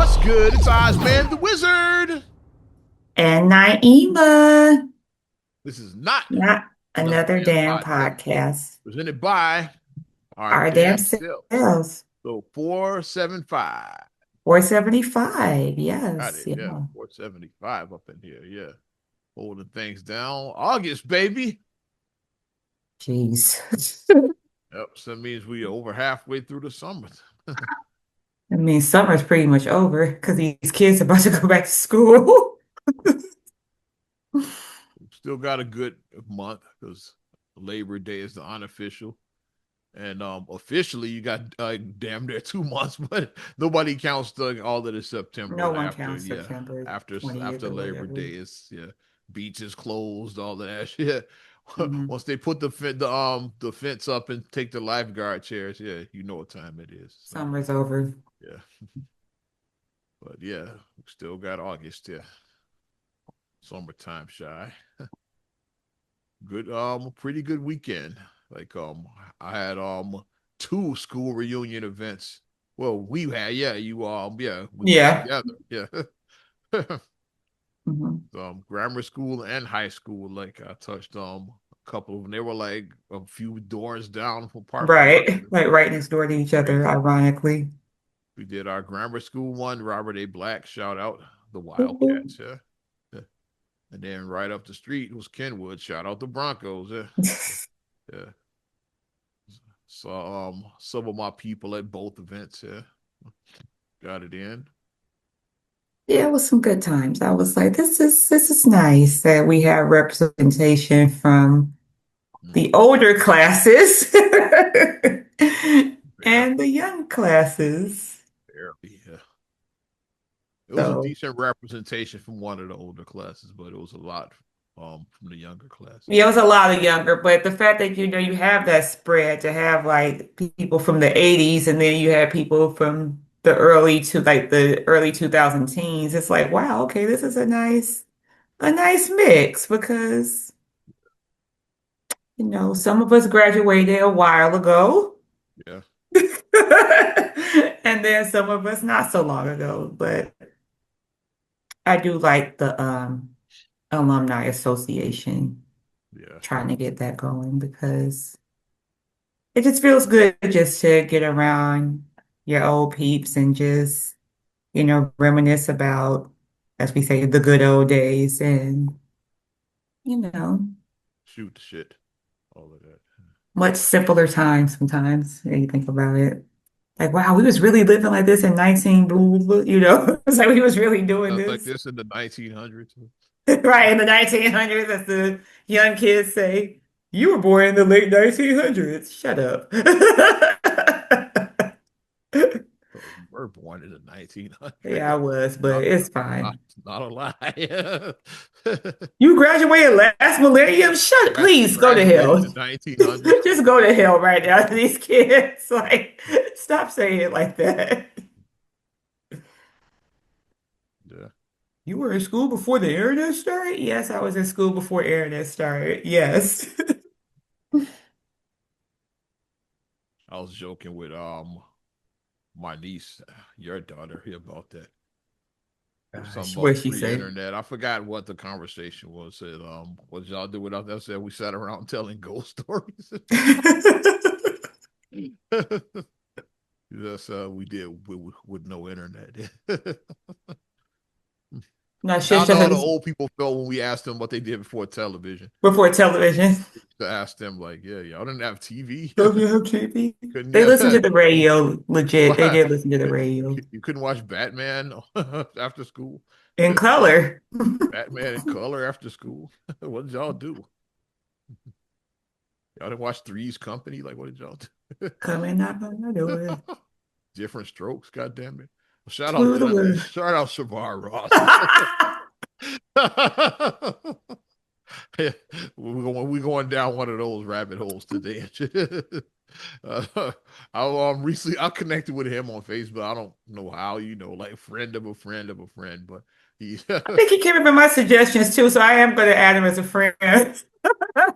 What's good? It's Ozman the Wizard. And Naima, This is not not another another damn damn podcast podcast. presented by our Our damn damn selves. selves. So 475. 475. Got Yes. it. Yeah, Yeah. 475 up in here. Yeah. Holding things down. August, baby. Jeez. Yep. So that means we are over halfway through the summer. I mean, summer's pretty much over because these kids are about to go back to school. Still got a good month because Labor Day is the unofficial. And officially, you got damn near 2 months, but nobody counts all of the September No one after, counts yeah, September after 20th after or Labor whatever. Day is yeah, beaches closed, all of that shit. Hmm. Once they put the fence up and take the lifeguard chairs, yeah, you know what time it is. So Summer's over. yeah, but yeah, we still got August, yeah, summertime shy. Good, pretty good weekend. Like I had two school reunion events. Well, we had, yeah, yeah, we went Yeah. together, yeah. Hmm. Grammar school and high school. Like I touched a couple of them. They were like a few doors down apart from each Right. other. Like right next door to each other, Crazy. ironically. We did our grammar school one. Robert A. Black, shout out the Ooh. Wildcats, yeah. Yeah. And then right up the street was Kenwood. Shout out the Broncos, yeah. Yeah. Saw some of my people at both events. Yeah, got it in. Yeah, it was some good times. I was like, this is nice that we have representation from the Mm-hmm. older classes Fair, and the young classes. barely. Yeah, it was a So decent representation from one of the older classes, but it was a lot from the younger classes. yeah, it was a lot of younger, but the fact that you have that spread to have like people from the 80s and then you have people from the early 2000 teens, it's like, wow, okay, this is a nice mix because some of us graduated a while ago, Yeah, and then some of us not so long ago. But I do like the alumni association, yeah, trying to get that going because it just feels good just to get around your old peeps and just, reminisce about, as we say, the good old days and, you know, shoot the shit, all of that. much simpler times sometimes when you think about it. Like, wow, we was really living like this in 19 blah, blah, blah, It's like we was really doing Stuff like this. this in the 1900s. Right, in the 1900s, as the young kids say, you were born in the late 1900s. Shut up. Oh, you were born in the 1900s. Yeah, I was, but Not, it's not, fine. not a lie. You graduated last millennium? Shut, please go to Graduated hell. in the 1900s. Just go to hell right now to these kids. Like, stop saying it like that. Yeah. You were in school before the internet started? Yes, I was in school before internet started. Yes. I was joking with my niece, your daughter, here about that. It was something Gosh, about what she free say? internet. I forgot what the conversation was. Said, what did y'all do without that? Said we sat around telling ghost stories. That's we did with no internet. No, I shit, don't know how the just old people felt when we asked them what they did before television. before television. To ask them like, yeah, y'all didn't have TV. Don't you have TV? Couldn't They listened yeah, to the radio, legit. They why? did listen to the radio You couldn't watch Batman after school. in color. Batman in color after school. What did y'all do? Y'all didn't watch Three's Company? Like, what did y'all do? Coming knock on the door. Different strokes, god damn it. Shout out Toodaloo. shout out Shavar Ross. Yeah, we going down one of those rabbit holes today. I connected with him on Facebook. I don't know how, like friend of a friend of a friend, but he I think he came up in my suggestions too, so I am going to add him as a friend.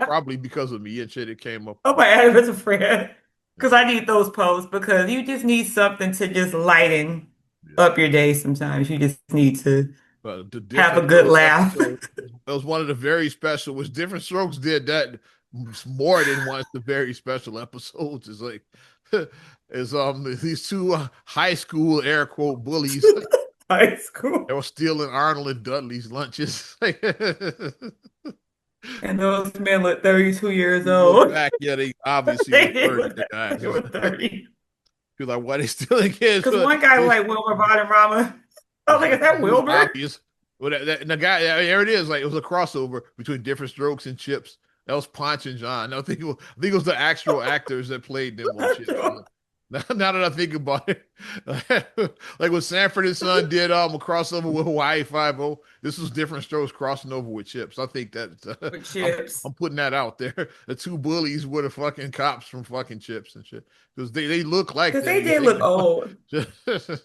probably because of me and shit it came up. I'm going to add him as a friend because Yeah, I need those posts because you just need something to just lighten up your day sometimes. You just need to The have a Different good Strokes laugh. episode, that was one of the very special, which Different Strokes did that more than once. The very special episodes is like, is these two high school air quote bullies. High They school. were stealing Arnold and Dudley's lunches. And those men look 32 years You look old. back, yeah, they obviously were They did 30 look to like they were 9. 30. You're like, why they stealing kids? Because one guy was like Wilmer Valderrama. I was like, is that It was Wilbur? obvious. Well, and the guy, yeah, there it is. Like it was a crossover between Different Strokes and Chips. That was Ponch and John. I think it was the actual actors that played them on Chips. Now that I think about it, like when Sanford and Son did a crossover with Hawaii Five O, this was Different Strokes crossing over with Chips. I think that With chips. I'm putting that out there. The two bullies were the fucking cops from fucking Chips and shit because they look like Because them. they did look old.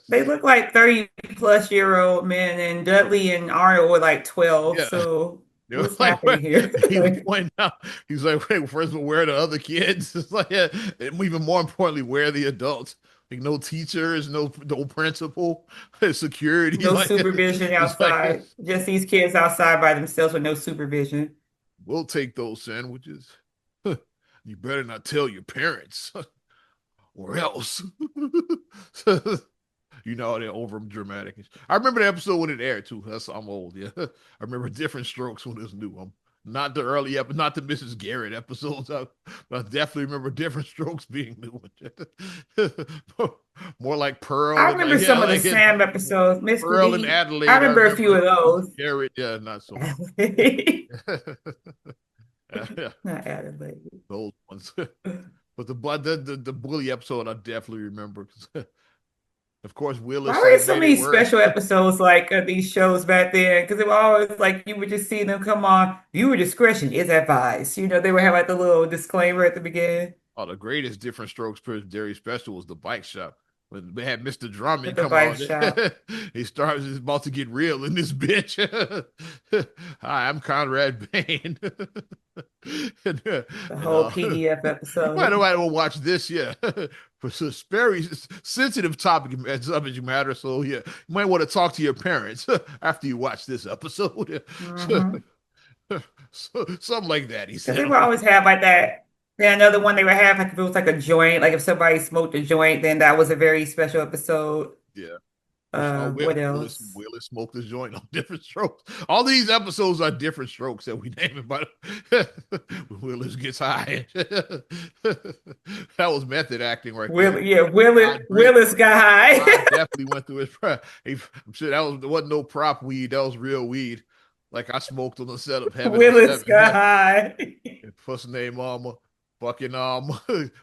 They look like 30 plus year old men, and Dudley and Arnold were like 12. Yeah. So They were what's like, happening here? he was pointing out, he's like, wait, first of all, where are the other kids? It's like, yeah, and even more importantly, where are the adults? Like, no teachers, no principal, security. No Like, supervision it's like, outside. Just these kids outside by themselves with no supervision. we'll take those sandwiches. You better not tell your parents, or else. You know they're over dramatic. I remember the episode when it aired too. I'm old, yeah. I remember Different Strokes when it was new. Not the early not the Mrs. Garrett episodes, but I definitely remember Different Strokes being new. More like I Pearl and remember like yeah, some of the like it, Sam episodes. Miss Pearl and Cookie. I Adelaide. I remember a few remember of Mrs. those. Garrett, yeah, not so much. Yeah, Not Adelaide. those ones. But the bully episode I definitely remember. Of course, Why Willis were there so made it many worse. special episodes like these shows back then? Because it was always like you would just see them come on. Viewer discretion is advised. They would have like the little disclaimer at the beginning Oh, the greatest Different Strokes Dairy special was the bike shop. When they had Mr. Drummond with the come bike on, shop. he starts he's about to get real in this bitch. Hi, I'm Conrad Bain. The and whole PDF why do episode. I want to watch this? Yeah, for some very sensitive topic subject matter. So yeah, you might want to talk to your parents after you watch this episode. Hmm. Something like that. He Because said, they would always have like that. Then another one they would have like if it was like a joint, like if somebody smoked a joint, then that was a very special episode. yeah. For sure. What else? Willis smoked his joint on Different Strokes. All these episodes are Different Strokes that we name it, but Willis gets high. That was method acting right there. Yeah, Willis got I high. definitely went through his. I'm sure there wasn't no prop weed. That was real weed. Like I smoked on the set of Heaven on Willis Seven. got high. First name fucking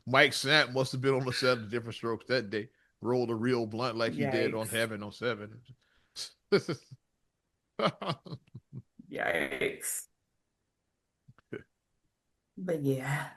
Mike Sant must have been on the set of Different Strokes that day. Rolled a real blunt like he did on Yikes. Heaven on Seven. Yikes. But yeah.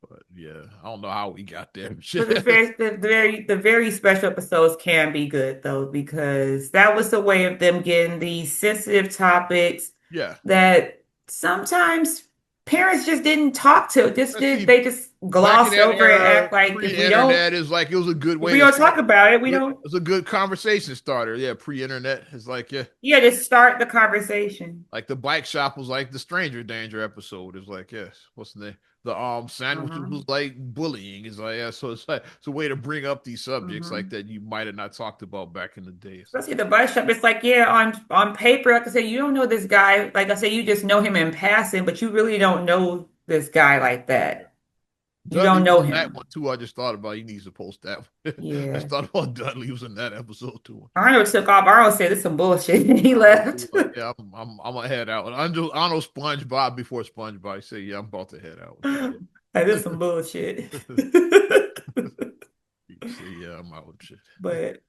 But yeah, I don't know how we got there. But the very special episodes can be good though, because that was the way of them getting these sensitive topics Yeah, that sometimes parents just didn't talk to. especially They just back in glossed that over and era, act like pre-internet, is like it was a good if way we to don't start. talk about it, we It don't was a good conversation starter. Yeah, pre-internet is like yeah, yeah, just start the conversation. like the bike shop was like the stranger danger episode. It's like yes, what's the name? The sandwiches Hmm. was like bullying. It's like yeah, so it's like it's a way to bring up these subjects like Hmm. that you might have not talked about back in the day. So Especially the bus shop. It's like, yeah, on paper, like I said, you don't know this guy. Like I said, you just know him in passing, but you really don't know this guy like that. You Dudley don't was know in that him. one too. I just thought about he needs to post that one. I just Yeah. thought about Dudley was in that episode too. Arnold took off. Arnold said, "This is some bullshit," and he He left. was like, yeah, I'm gonna head out. I know SpongeBob before SpongeBob. He said, yeah, I'm about to head out. Like, this is some bullshit. He said, yeah, I'm out. Shit. But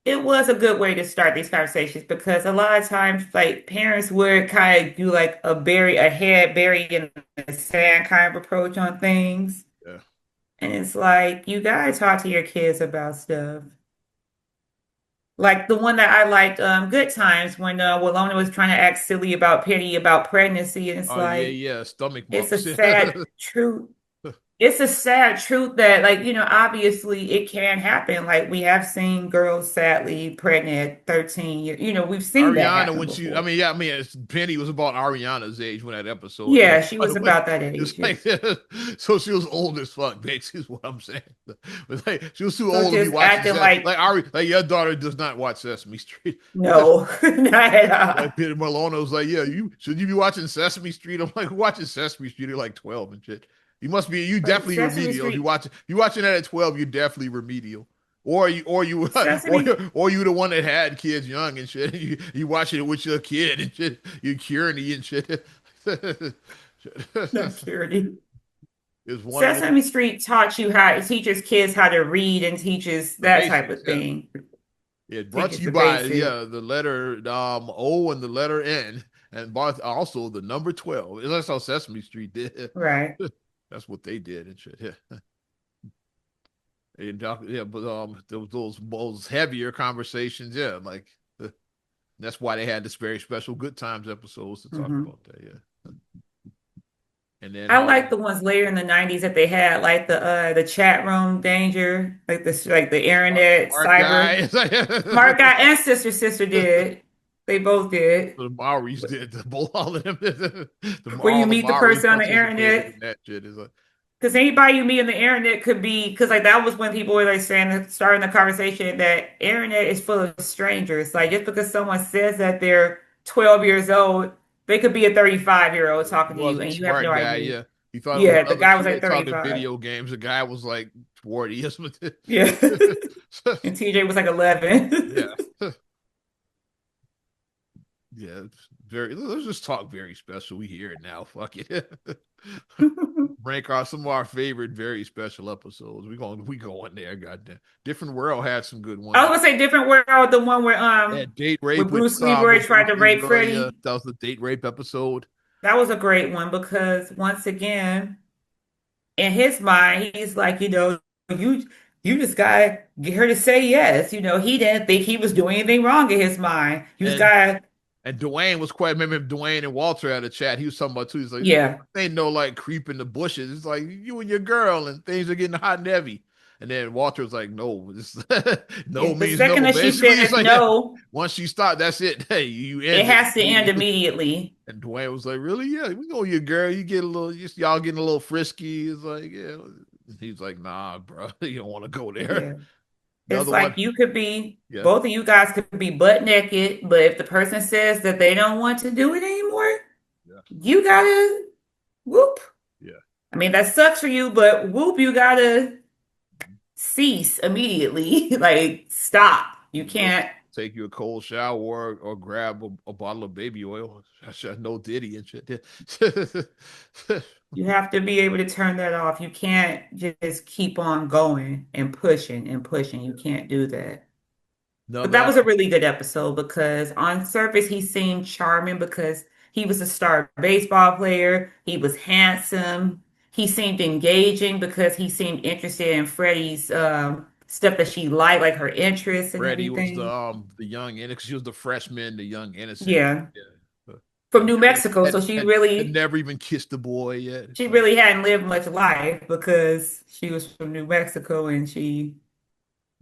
it was a good way to start these conversations because a lot of times, like parents would kind of do like a head buried in the sand kind of approach on things. Yeah. And it's like you gotta talk to your kids about stuff. Like the one that I liked, Good Times, when Walona was trying to act silly about pity about pregnancy, and it's Oh yeah, like yeah. Stomach it's a bumps. sad truth. it's a sad truth that, like, obviously it can happen. Like, we have seen girls sadly pregnant at 13 years. We've seen that Ariana, happen when she, before. I mean, Penny was about Ariana's age when that episode Yeah, aired. she By was the way, about that it's age. Yeah. like, so she was old as fuck, basically, is what I'm saying. But like, she was too So old to be just watching acting Sesame. like, Like your daughter does not watch Sesame Street. no, not at Like all. Peter Malone was like, yeah, you should you be watching Sesame Street? I'm like, watching Sesame Street. You're like 12 and shit. You Like definitely Sesame remedial. If Street, you watching that at 12, you're definitely remedial. Sesame, Or you the one that had kids young and shit. You watching it with your kid and shit. You curny and shit. not Purity. Is one of them Sesame Street taught you how, it teaches kids how to read and teaches the that type basics, of yeah. thing. It brought to Teaches you the by basic, the letter O and the letter N, and also the number 12. That's how Sesame Street did. right? That's what they did and shit. Yeah. And yeah, but those heavier conversations, yeah, like that's why they had this very special Good Times episodes to talk Hmm. about that, yeah. And then I like the ones later in the 90s that they had, like the chat room danger, like the internet smart cyber. guy, Smart guy and sister did. They both did. the Maoris did all of them, Where you all the meet the Maoris person on the participated internet. in that shit. Is like, Because anybody you meet on the internet could be, because like that was when people were like saying, starting the conversation that internet is full of strangers. Like just because someone says that they're 12 years old, they could be a 35-year-old he talking to you was a and you have no smart guy, idea. yeah. He thought it was Yeah, the another guy was like kid talking 35. video games. The guy was like 40. Yeah. And TJ was like 11. Yeah. Yeah, very. Let's just talk very special. We hear it now. Fuck it. Rank off some of our favorite very special episodes. We go in there. Goddamn. Different World had some good I was ones. gonna say different world, the one where Yeah, date rape Bruce Lee where he with tried Bruce to rape Leroy. Freddie. That was the date rape episode. That was a great one because once again, in his mind, he's like, you you just gotta get her to say yes. He didn't think he was doing anything wrong in his mind. You just And gotta, Dwayne was quite. Remember Dwayne and Walter had a chat. He was talking about too. He's like, yeah. ain't no like creep in the bushes. It's like you and your girl, and things are getting hot and heavy. And then Walter was like, no, Yeah. no The means no. second that she Basically, it's says like no, once she stopped, that's it. Hey, you it end it has to end immediately. immediately. And Dwayne was like, really? Yeah, we know your girl. You get a little, y'all getting a little frisky. It's like, yeah. He's like, nah, bro, you don't want to go there. Yeah. The It's other one, like you could be, yeah, both of you guys could be butt naked, but if the person says that they don't want to do it anymore, yeah, you gotta whoop. yeah. I mean, that sucks for you, but whoop, you gotta cease immediately. Like, stop. You Go can't. take you a cold shower or grab a bottle of baby oil. I should know Diddy and shit. You have to be able to turn that off. You can't just keep on going and pushing and pushing. You can't do that. But that Another was a really good episode because on surface he seemed charming because he was a star baseball player. He was handsome. He seemed engaging because he seemed interested in Freddie's stuff that she liked, like her interests and Freddie was everything. the young innocent. She was the freshman, the young innocent. Yeah. Yeah. From Had New never Mexico, so had never even kissed a boy yet. It's she like, really hadn't lived much life because she was from New Mexico and she,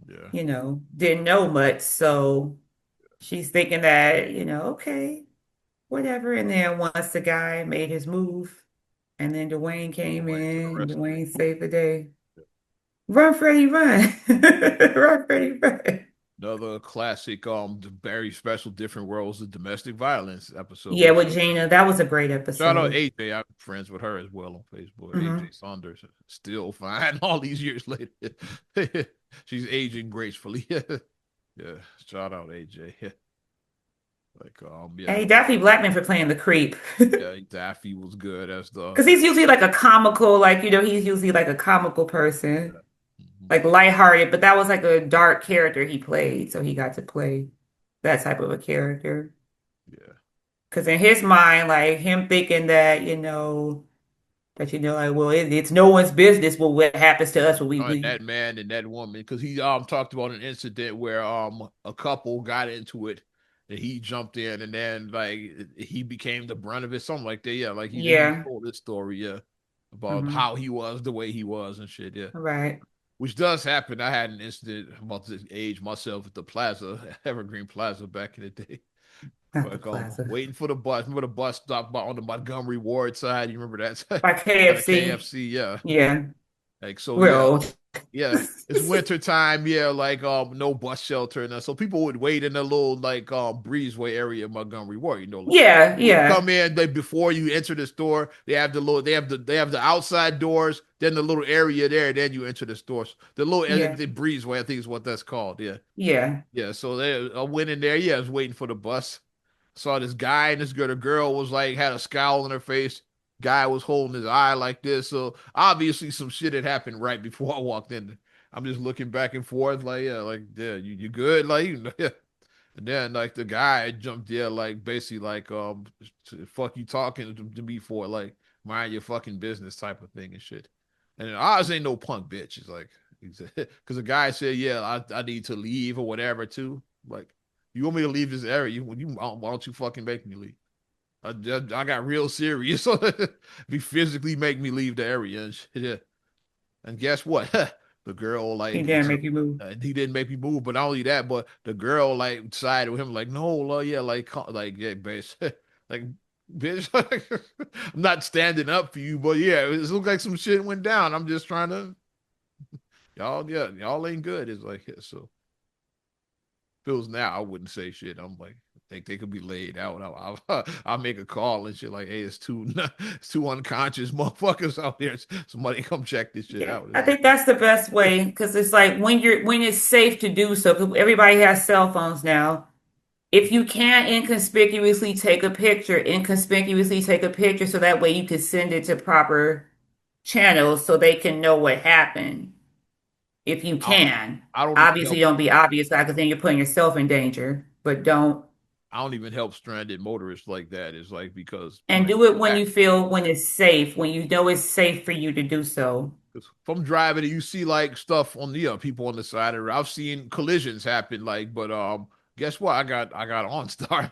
yeah, didn't know much. So she's thinking that, okay, whatever. And then once the guy made his move, and then Dwayne came Dwayne to the in, and rescue. Dwayne saved the day. Run, Freddie, run. Run, Freddie, run. Another classic, very special, different worlds of domestic violence Yeah, episode. with Gina, that was a great Shout out episode. AJ. I'm friends with her as well on Facebook. Hmm. AJ Saunders, still fine all these years later. She's aging gracefully. Yeah, shout out AJ. Like, yeah, Hey, Daffy Blackman for playing the creep. yeah, Daffy was good as the Because he's usually like a comical, like, he's usually like a comical person, yeah. Mhm. like lighthearted, but that was like a dark character he played. So he got to play that type of a character. Yeah. Because in his mind, like him thinking that, like, well, it's no one's business what happens to us when we That man and that woman, because he talked about an incident where a couple got into it and he jumped in and then like he became the brunt of it, something like that. Yeah, like he yeah. told this story. Yeah, about Hmm. how he was the way he was and shit. Yeah, Right. which does happen. I had an incident about this age myself at the Plaza, Evergreen Plaza, back in the day. Not the Like plaza. waiting for the bus. Remember the bus stop on the Montgomery Ward side? You remember that? By By the KFC. KFC, yeah. Yeah. Like so, We're yeah. old. Yeah, it's winter time. Yeah, like no bus shelter and that. So people would wait in a little like breezeway area of Montgomery Ward. You know, Yeah, when you yeah, come in, they before you enter the store, they have the little, they have the outside doors, then the little area there, then you enter the stores. The little yeah, the breezeway, I think is what that's called. Yeah, yeah. yeah. So I went in there. Yeah, I was waiting for the bus. Saw this guy and this girl. The girl was like had a scowl on her face. Guy was holding his eye like this. So obviously some shit had happened right before I walked in. I'm just looking back and forth, like, yeah, you good? Like, yeah. And then like the guy jumped there, like basically like fuck you talking to me for, like mind your fucking business type of thing and shit. And Oz ain't no punk bitch. It's like because the guy said, yeah, I need to leave or whatever too. Like, you want me to leave this area? Why don't you fucking make me leave? I got real serious. Be physically make me leave the area and shit. Yeah. And guess what? The girl He like didn't make you move. he didn't make me move, but not only that, but the girl like sided with him like, no, yeah, like yeah, bitch, like bitch, I'm not standing up for you, but yeah, it looks like some shit went down. I'm just trying to y'all ain't good. It's like, yeah, so feels now, I wouldn't say shit. I'm like, I think they could be laid out. I'll make a call and shit like, hey, it's two unconscious motherfuckers out there. Somebody come check this shit Yeah, out. I It's like, think that's the best way because it's like when it's safe to do so. 'Cause everybody has cell phones now. If you can't inconspicuously take a picture, inconspicuously take a picture so that way you can send it to proper channels so they can know what happened. If you I don't, can, I don't even obviously help. don't be obvious because then you're putting yourself in danger. But don't I don't even help stranded motorists like that. It's like because and do it when you feel when it's safe, when you know it's safe for you to do so. if I'm driving and you see like stuff on the people on the side of the road. I've seen collisions happen. Like, but guess what? I got OnStar.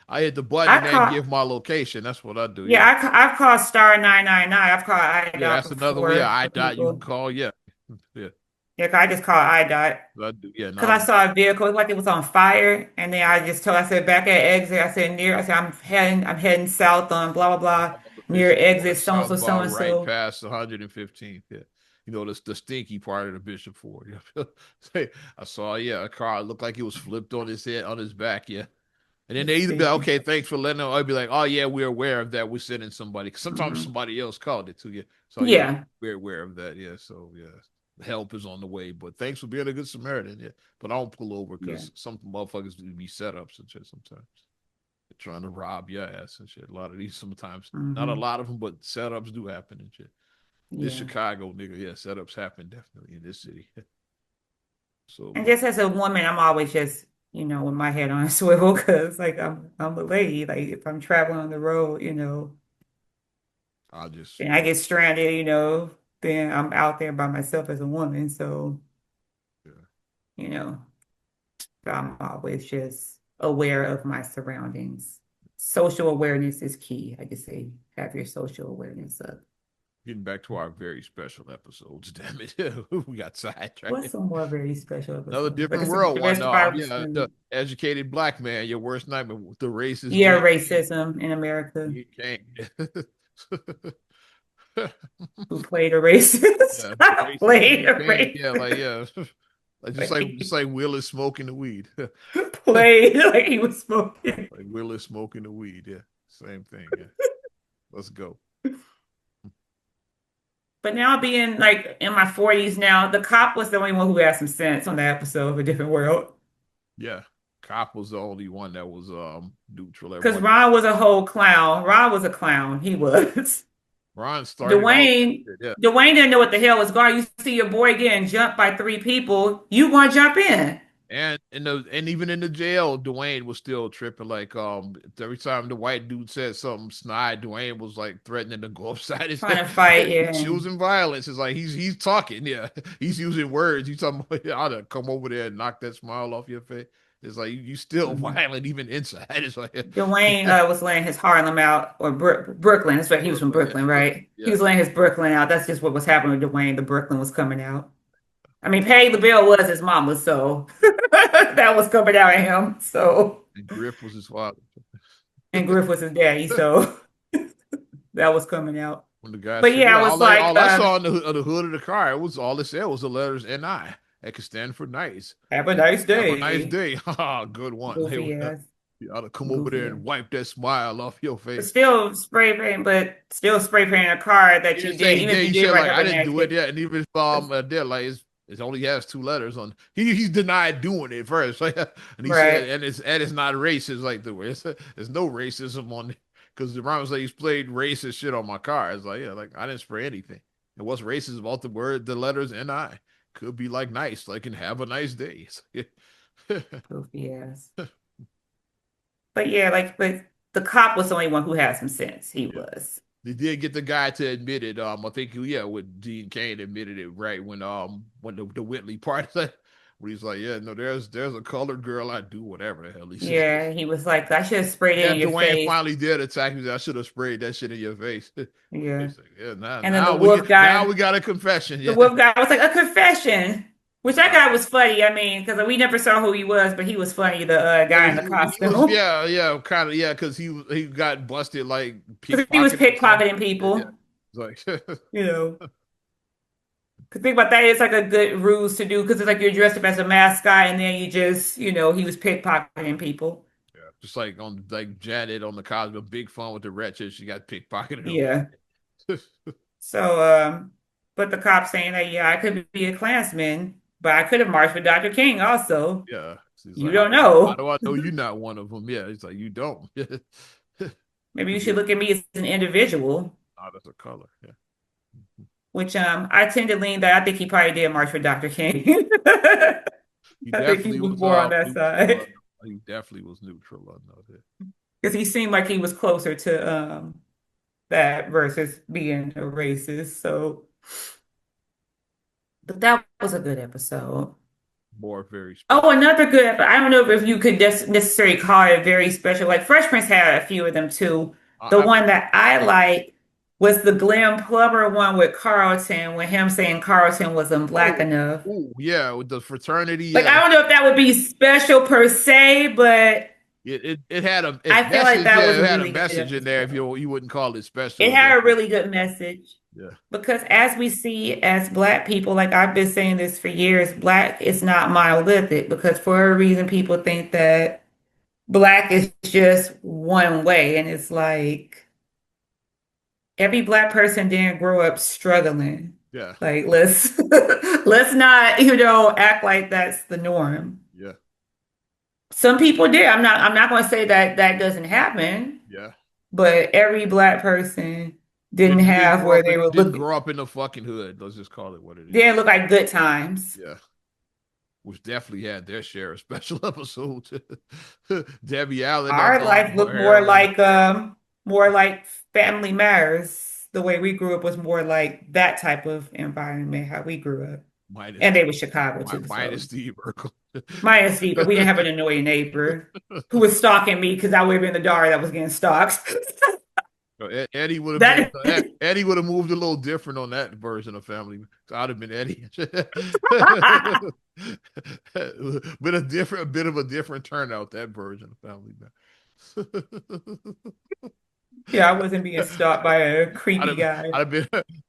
I hit the button I and then call give my location. That's what I do. Yeah, Yeah, I've called star 999. I've called yeah. IDOT That's another way. Yeah, before I for dot you can people. call. Yeah, yeah. Yeah, 'cause I just called IDOT I do. Yeah, because no, I saw a vehicle it looked like it was on fire, and then I just told I said back at exit. I said I'm heading south on blah blah blah I'm on the near Bishop exit Ford so and so so southbound and right so. past 115th. Yeah. You know, the stinky part of the Bishop Ford. Yeah. Say, I saw, yeah, a car looked like it was flipped on his head, on his back. Yeah. And then The they either be like, stinky. okay, thanks for letting know. I'd be like, oh, yeah, we're aware of that. We're sending somebody. 'Cause sometimes Hmm. somebody else called it to you. So, yeah, Yeah, we're aware of that. Yeah. So, yeah, help is on the way. But thanks for being a good Samaritan. Yeah. But I don't pull over yeah. because some motherfuckers do be setups and shit sometimes trying to rob your ass and shit. A lot of these sometimes, not a Hmm. lot of them, but setups do happen and shit. This Yeah. Chicago nigga, yeah, setups happen definitely in this city. So, And but just as a woman, I'm always just with my head on a swivel because like I'm a lady. Like if I'm traveling on the road, I just, and I get stranded, then I'm out there by myself as a woman. So, yeah, you know, I'm always just aware of my surroundings. Social awareness is key. I could say have your social awareness up. getting back to our very special episodes. Damn it, we got sidetracked. What's some more very special Another episode? different Because world the one. rest of our Yeah, the educated black man, your worst nightmare, the racist yeah, Jane. racism in America. You can't. Who played a racist? Yeah, the racist Played Jane a Kane. Yeah, like racist. yeah, like just like Will is smoking the weed. Played like he was smoking. Like Will is smoking the weed. Yeah, same thing. Yeah, let's go. But now being like in my 40s now, the cop was the only one who had some sense on that episode of A Different World. Yeah, Cop was the only one that was neutral. Because Everybody. Ron was a whole clown. Ron was a clown. He was. Ron started off. Dwayne, Yeah, Dwayne didn't know what the hell was going on. You see your boy getting jumped by three people, you gonna jump in. and even in the jail, Dwayne was still tripping. Like every time the white dude said something snide, Dwayne was like threatening to go upside his Trying head. to fight, yeah. He's choosing violence. It's like he's talking. Yeah, he's using words. He's talking. I'd come over there and knock that smile off your face. It's like you still Mhm. violent even inside. It's like Dwayne was laying his Harlem out, or Brooklyn. That's right. He was from Brooklyn, Brooklyn, yeah, right? He yeah. was laying his Brooklyn out. That's just what was happening with Dwayne. The Brooklyn was coming out. I mean, Patti LaBelle was his mama, so that was coming out of him. So, And Griff was his father. and Griff was his daddy, so that was coming out. When the guy But said, yeah, "Yeah, I was like, all I saw on the hood of the car, it was all it said was the letters NI. That could stand for nice. have a nice Have a nice day, day." Ha, good one. Hey, goofy ass, you ought to come over there goofy ass. and wipe that smile off your But face. still spray painting a car He that you didn't say did, he even if did. you He did said write like up I a didn't do it nasty. yet, and even there like it only has two letters on. He's denied doing it first, like, and he said, Right. and it's not racist like the way there's no racism on it because the Ryan was like he's played racist shit on my car. It's like yeah, like I didn't spray anything. And what's racist about the letters NI could be like nice, like and have a nice day. Goofy ass. But yeah, but the cop was the only one who had some sense. He Yeah. was. They did get the guy to admit it. I think yeah, with Dean Cain admitted it right when the Whitley part when he's like, yeah, no, there's a colored girl. I do whatever the hell he said. Yeah, he was like, I should have sprayed it Yeah, in your Dwayne face. finally did attack me. I should have sprayed that shit in your face. Yeah. He's like, yeah, now And then the we wolf get now guy, we got a confession. the Yeah, wolf guy was like, a confession. Which that uh, guy was funny. I mean, because we never saw who he was, but he was funny, the yeah, guy in the he was costume. yeah kind of yeah because he got busted like Because he was pickpocketing something. pickpocketing Yeah, people, it's like you know. Cause think about that, it's like a good ruse to do because it's like you're dressed up as a mascot and then you just, he was pickpocketing people. yeah, just like on like Janet on the Cosby, big fun with the wretched. She got pickpocketed on. Yeah. So, but the cop saying that, yeah, I could be a Klansman, but I could have marched with Dr. King also. Yeah. He's You like, don't how know. do I know you're not one of them? Yeah. He's like, you don't. Maybe you Because you should look at me as an individual, not as a color. Yeah. which I tend to lean that I think he probably did march for Dr. King. He I think he definitely was was more on that neutral on side he definitely was neutral on that. because he seemed like he was closer to that versus being a racist. So, but that was a good episode. More very Oh, special. another good episode. I don't know if you could necessarily call it very special. Like Fresh Prince had a few of them too. The I one that I like was the Glenn Plummer one with Carlton, with him saying Carlton wasn't black oh enough. yeah, with the fraternity, Like yeah. I don't know if that would be special per se, but It had a I feel like message, that yeah, was it a had a really good message in there if episode. you wouldn't call it It special, it had a definitely really good message yeah. because as we see as Black people, like I've been saying this for years, Black is not monolithic because for a reason people think that Black is just one way, and it's like every Black person didn't grow up struggling. Yeah. Like let's not, act like that's the norm. Yeah. Some people did. I'm not going to say that that doesn't happen, Yeah. but every Black person didn't have where they were Didn't looking, grow up in the fucking hood. Let's just call it what it is. didn't look like good times. Yeah. Which definitely had their share of special episodes. Debbie Allen as Our life looked Heroin. more like Family Matters. The way we grew up was more like that type of environment, how we grew up. Minus And they were Chicago too, minus so Steve Urkel. minus Steve, but we didn't have an annoying neighbor who was stalking me because I would have been the daughter that was getting stalked. Eddie would have been That Eddie would have moved a little different on that version of Family. So I'd have been Eddie. Been a bit of a different turnout that version of Family Man. yeah, I wasn't being stalked by a I'd creepy have, guy.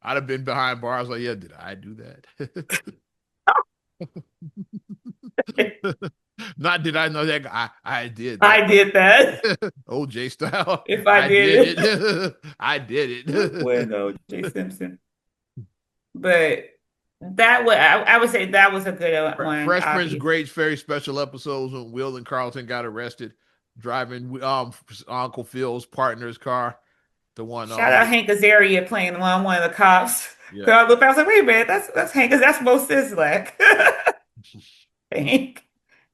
I'd have been behind bars like, yeah, did I do that? Not did I know that guy? I did that. I did that. OJ style. If I I did did it. I did it. it. When O.J. Simpson. But I would say that was a good one, Fresh Prince obviously. great, very special episodes when Will and Carlton got arrested driving Uncle Phil's partner's car. The one Shout out Hank Azaria playing one of the cops. Cause yeah. I looked, I was like, wait a minute, that's Hank, that's Mo Sislak. Hank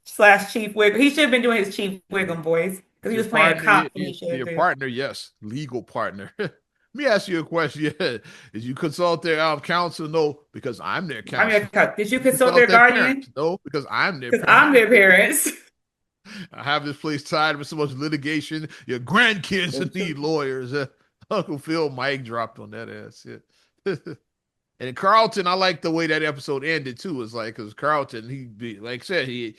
slash Chief Wiggum. He should have been doing his Chief Wiggum voice because he Your was playing a partner, cop when he should have your been. partner, yes, legal partner. Let me ask you a question. Did you consult their counsel? No, because I'm their I mean, counsel. did you You consult consult their their parents? guardian? No, because I'm their Because parent. I'm their parents. I have this place tied with so much litigation. Your grandkids need lawyers. Uncle Phil mic dropped on that ass. Yeah. And Carlton, I like the way that episode ended too. It's like because Carlton, like I said, he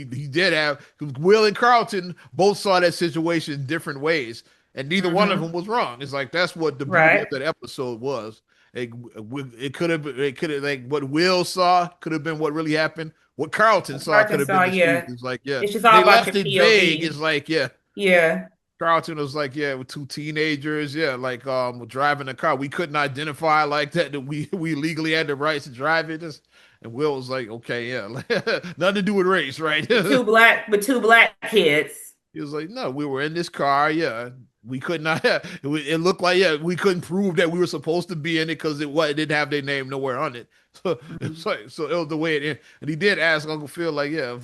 did have Will and Carlton both saw that situation different ways, and neither one of Hmm. them was wrong. It's like that's what the beauty of Right. that episode was. It could have like what Will saw could have been what really happened. What Carlton saw could have been Arkansas, the truth. yeah. It's like yeah, It's just all they about your left it vague. It's POV. like yeah, Yeah. Carlton was like, yeah, with two teenagers, yeah, like driving a car. We couldn't identify like that we legally had the rights to drive it. And Will was like, okay, yeah, nothing to do with race, right? With two black kids. He was like, no, we were in this car, yeah. We could not. It looked like yeah, we couldn't prove that we were supposed to be in it because it didn't have their name nowhere on it. So it's Mhm. like so it was the way it ended. And he did ask Uncle Phil like, yeah,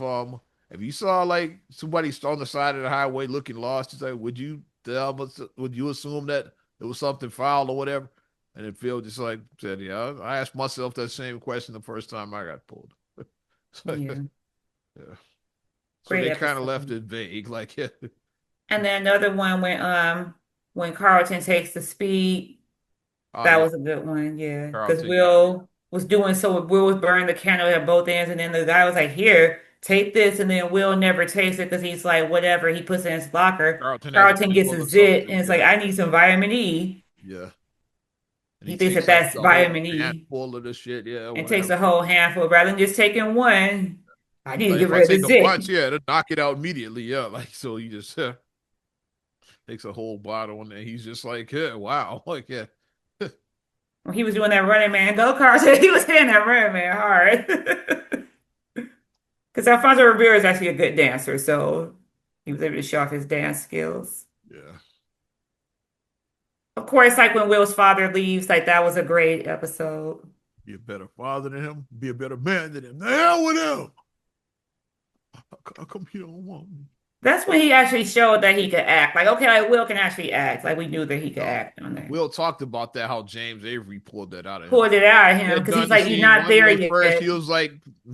if you saw like somebody on the side of the highway looking lost, he's like, would you assume that it was something foul or whatever? And then Phil just like said, yeah, I asked myself that same question the first time I got pulled. So, Yeah. yeah. So Great they kind of left episode. it vague, like yeah, And then another one when Carlton takes the speed. oh That yeah, was a good one, yeah. Because Carlton got it. Will was doing so Will was burning the candle at both ends, and then the guy was like, "Here, take this," and then Will never takes it because he's like, whatever. He puts it in his locker. Carlton has a Carlton gets pimple a or zit, something. and it's like, Yeah, "I need some vitamin E." yeah. And he He thinks takes that like that's the whole vitamin E, handful of the shit. Yeah, and takes whatever. a whole handful rather than just taking one. I He's need to like, get if I rid of take the a zit. bunch, yeah, it'll knock it out immediately. Yeah, like so he just takes a whole bottle and then he's just like, yeah, wow, like yeah, When he was doing that Running Man go kart, he was hitting that Running Man hard. Because Alfonso Ribeiro is actually a good dancer, so he was able to show off his dance skills. yeah. Of course, like when Will's father leaves, like that was a great episode. Be a better father than him. Be a better man than him. The hell with him. How come he don't want me? That's when he actually showed that he could act. Like, okay, like Will can actually act. Like we knew that he could No. act on there. Will talked about that, how James Avery pulled that out of him. Pulled it out of He him had because done he's the like, you're scene not one there day first. yet.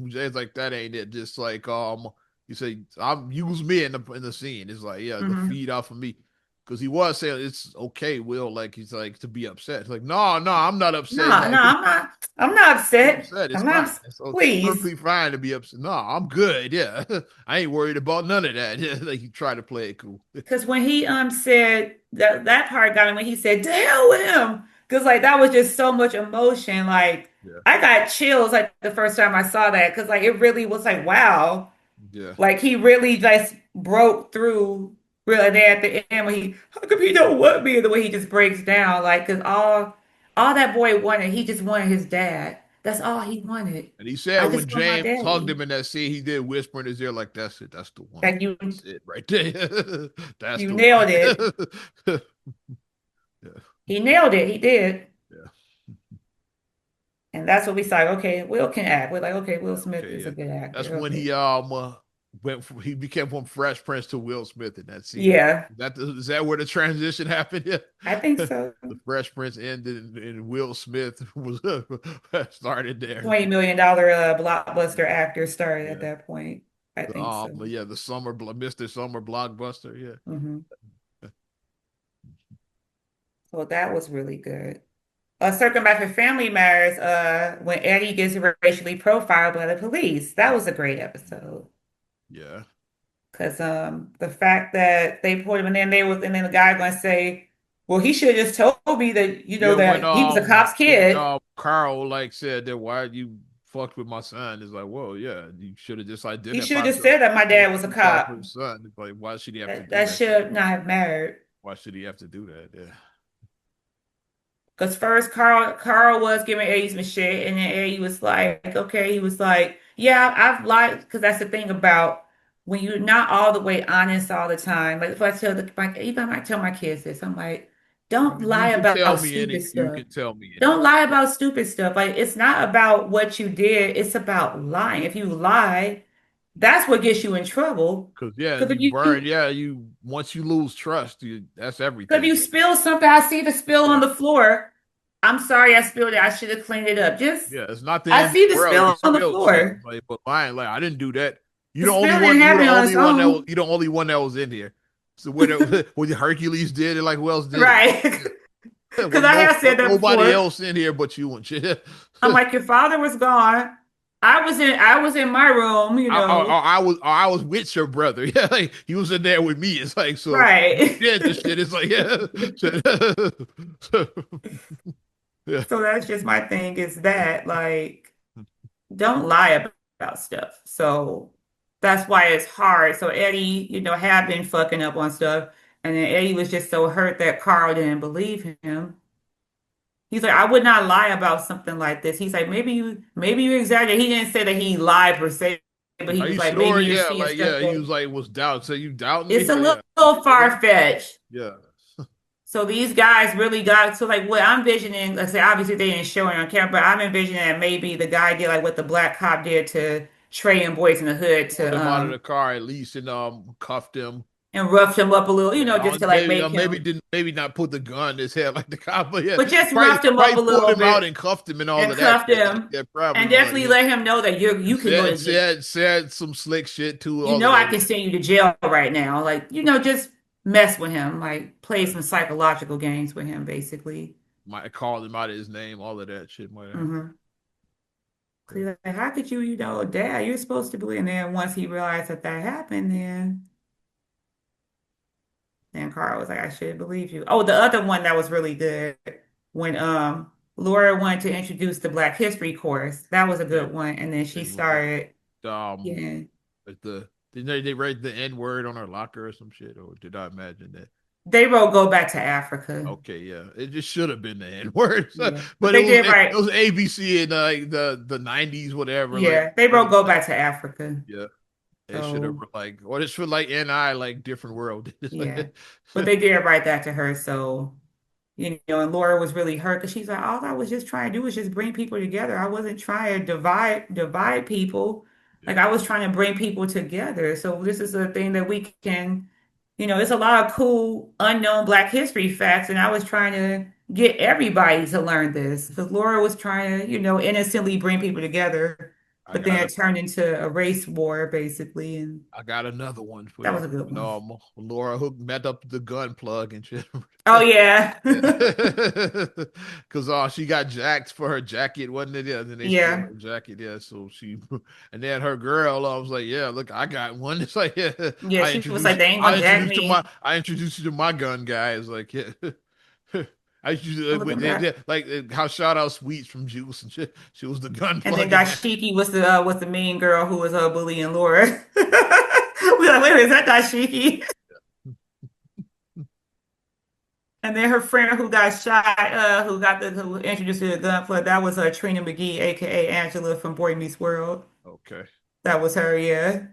Jay's like, that ain't it. Just like you say, I'm use me in the scene. It's like, yeah, the Hmm. feed off of me. Because he was saying it's okay, Will, like he's like to be upset. It's like, no, I'm not No, upset. no, Like I'm not. I'm not be upset. upset. It's I'm fine. not. It's Please. perfectly fine to be upset. No, I'm good. Yeah. I ain't worried about none of that. Yeah, like he tried to play it cool. Because when he said that part got him when he said, "To hell with him," because like that was just so much emotion. Like Yeah. I got chills like the first time I saw that because like it really was like wow, Yeah. like he really just broke through. Really, there at the end when he, how come he don't want me? And the way he just breaks down, like because all that boy wanted, he just wanted his dad. That's all he wanted. And he I said when just want my James hugged daddy. him in that scene, he did whisper in his ear, like, that's it. That's the one. Like That's it right there. That's you the nailed it. one. Yeah. He nailed it. He did. Yeah. And that's what we saw. Okay, Will can act. We're like, okay, Will Smith Okay. is Yeah. a good That's actor. when Okay. he became from Fresh Prince to Will Smith in that scene. Yeah, Is that where the transition happened? Yeah. I think so. The Fresh Prince ended and Will Smith was started there. $20 million blockbuster actor started at Yeah. that point. I think so. Yeah, Mr. Summer blockbuster. Yeah. Hmm. Well, that was really good. Circling back to Family Matters, when Eddie gets racially profiled by the police, that was a great episode. Yeah. Because the fact that they pulled him and then and then the guy gonna say, well, he should have just told me that, Yeah, that he was a cop's kid. Carl like said that why you fucked with my son, it's like, whoa, yeah, you should have just He should have identified just said that my dad was a yourself cop. his son. It's like, why should he have to do That that? should not have mattered. Why should he have to do that? Yeah. Because first Carl was giving Eddie some shit, and then Eddie was like, okay, he was like, yeah, I've lied, because that's the thing about when you're not all the way honest all the time. Like if I tell even I tell my kids this, I'm like, I don't mean, you lie can tell about me stupid you stuff. can tell me Don't anything. lie about stupid stuff. Like it's not about what you did, it's about lying. If you lie, that's what gets you in trouble. Cause yeah, Because if you you burn, yeah, you once you lose trust, that's If everything. you spill something, I see the spill on Yeah. the floor. I'm sorry I spilled it. I should have cleaned it up. Just Yeah, it's not the I end of see the the world. You spill on the spilled shit. floor. Like, but lying, like I didn't do that. You The the only spill one. didn't You the happen on only its one that was. own. You the only one that was in here. So when when Hercules did it, like who else did it? Right. Was Because I have said that nobody before. else in here but you and shit. I'm like, your father was gone. I was in my room, I was with your brother. Yeah, like he was in there with me. It's like so you right. did the shit. It's like yeah, yeah. So that's just my thing is that like don't lie about stuff. So that's why it's hard. So Eddie, had been fucking up on stuff. And then Eddie was just so hurt that Carl didn't believe him. He's like, I would not lie about something like this. He's like, maybe you exaggerate. He didn't say that he lied per se, but he Are was you like, sure? maybe you're Yeah, seeing like stuff yeah. He that was like was doubt. So you doubting me? it's a Yeah, you little sure? far-fetched. Yeah, So these guys really got so like what I'm envisioning, let's say obviously they didn't show it on camera, but I'm envisioning that maybe the guy did like what the black cop did to Trey and Boys in the Hood pulled to him out of the car at least and cuffed him. and roughed him up a little, Yeah, just to like maybe make maybe him, didn't maybe not put the gun in his head like the cop, but yeah, but just probably roughed him up probably a pulled little him out bit and cuffed him and all and of that cuffed shit. Like him yeah, probably and was definitely yeah. let him know that And you can go to jail. said some slick shit too. You All know of I that. can send you to jail right now. Like, just mess with him, like play Yeah. some psychological games with him, basically. Might have called him out of his name. All of that shit might have. Mm-hmm. So Yeah. he's like, how could you, Dad, you're supposed to believe. And then once he realized that happened, then Carl was like, I should believe you. Oh, the other one that was really good when Laura wanted to introduce the Black History course. That was a Yeah. good one. And then she Thing with started, um, yeah. like didn't they write the N word on her locker or some shit? Or did I imagine that? They wrote Go Back to Africa. Okay, yeah, it just should have been the N word, Yeah. But but it they was did it right. was ABC in like the '90s, whatever. Like, Yeah, they wrote Go Back to Africa. yeah, it should have So like, or this should like NI like different world. yeah, but they did write that to her. So, and Laura was really hurt because she's like, all I was just trying to do was just bring people together. I wasn't trying to divide people. Like Yeah, I was trying to bring people together. So this is a thing that we can, it's a lot of cool unknown Black history facts, and I was trying to get everybody to learn this because Laura was trying to, innocently bring people together, I but then got it turned into a race war basically, and I got another one for that you. was a good one. Laura Hook met up the gun plug and shit. Oh yeah. Yeah, because she got jacked for her jacket, wasn't it? Yeah, and then they stole Yeah. her jacket. Yeah, so and then her girl, I was like, yeah, look, I got one. It's like, yeah, Yeah, she was like, they ain't gonna jack me. I introduced you to my gun guy. It's like, yeah. I used to, I'm looking back. like how shout out Sweets from Juice and shit. She was the gun And then plug in that. Dashiki was the mean girl who was bullying Laura. We like, wait a minute, is that Dashiki? And then her friend who got shot, who introduced to the gun club, that was Trina McGee, aka Angela from Boy Meets World. Okay. That was her, yeah.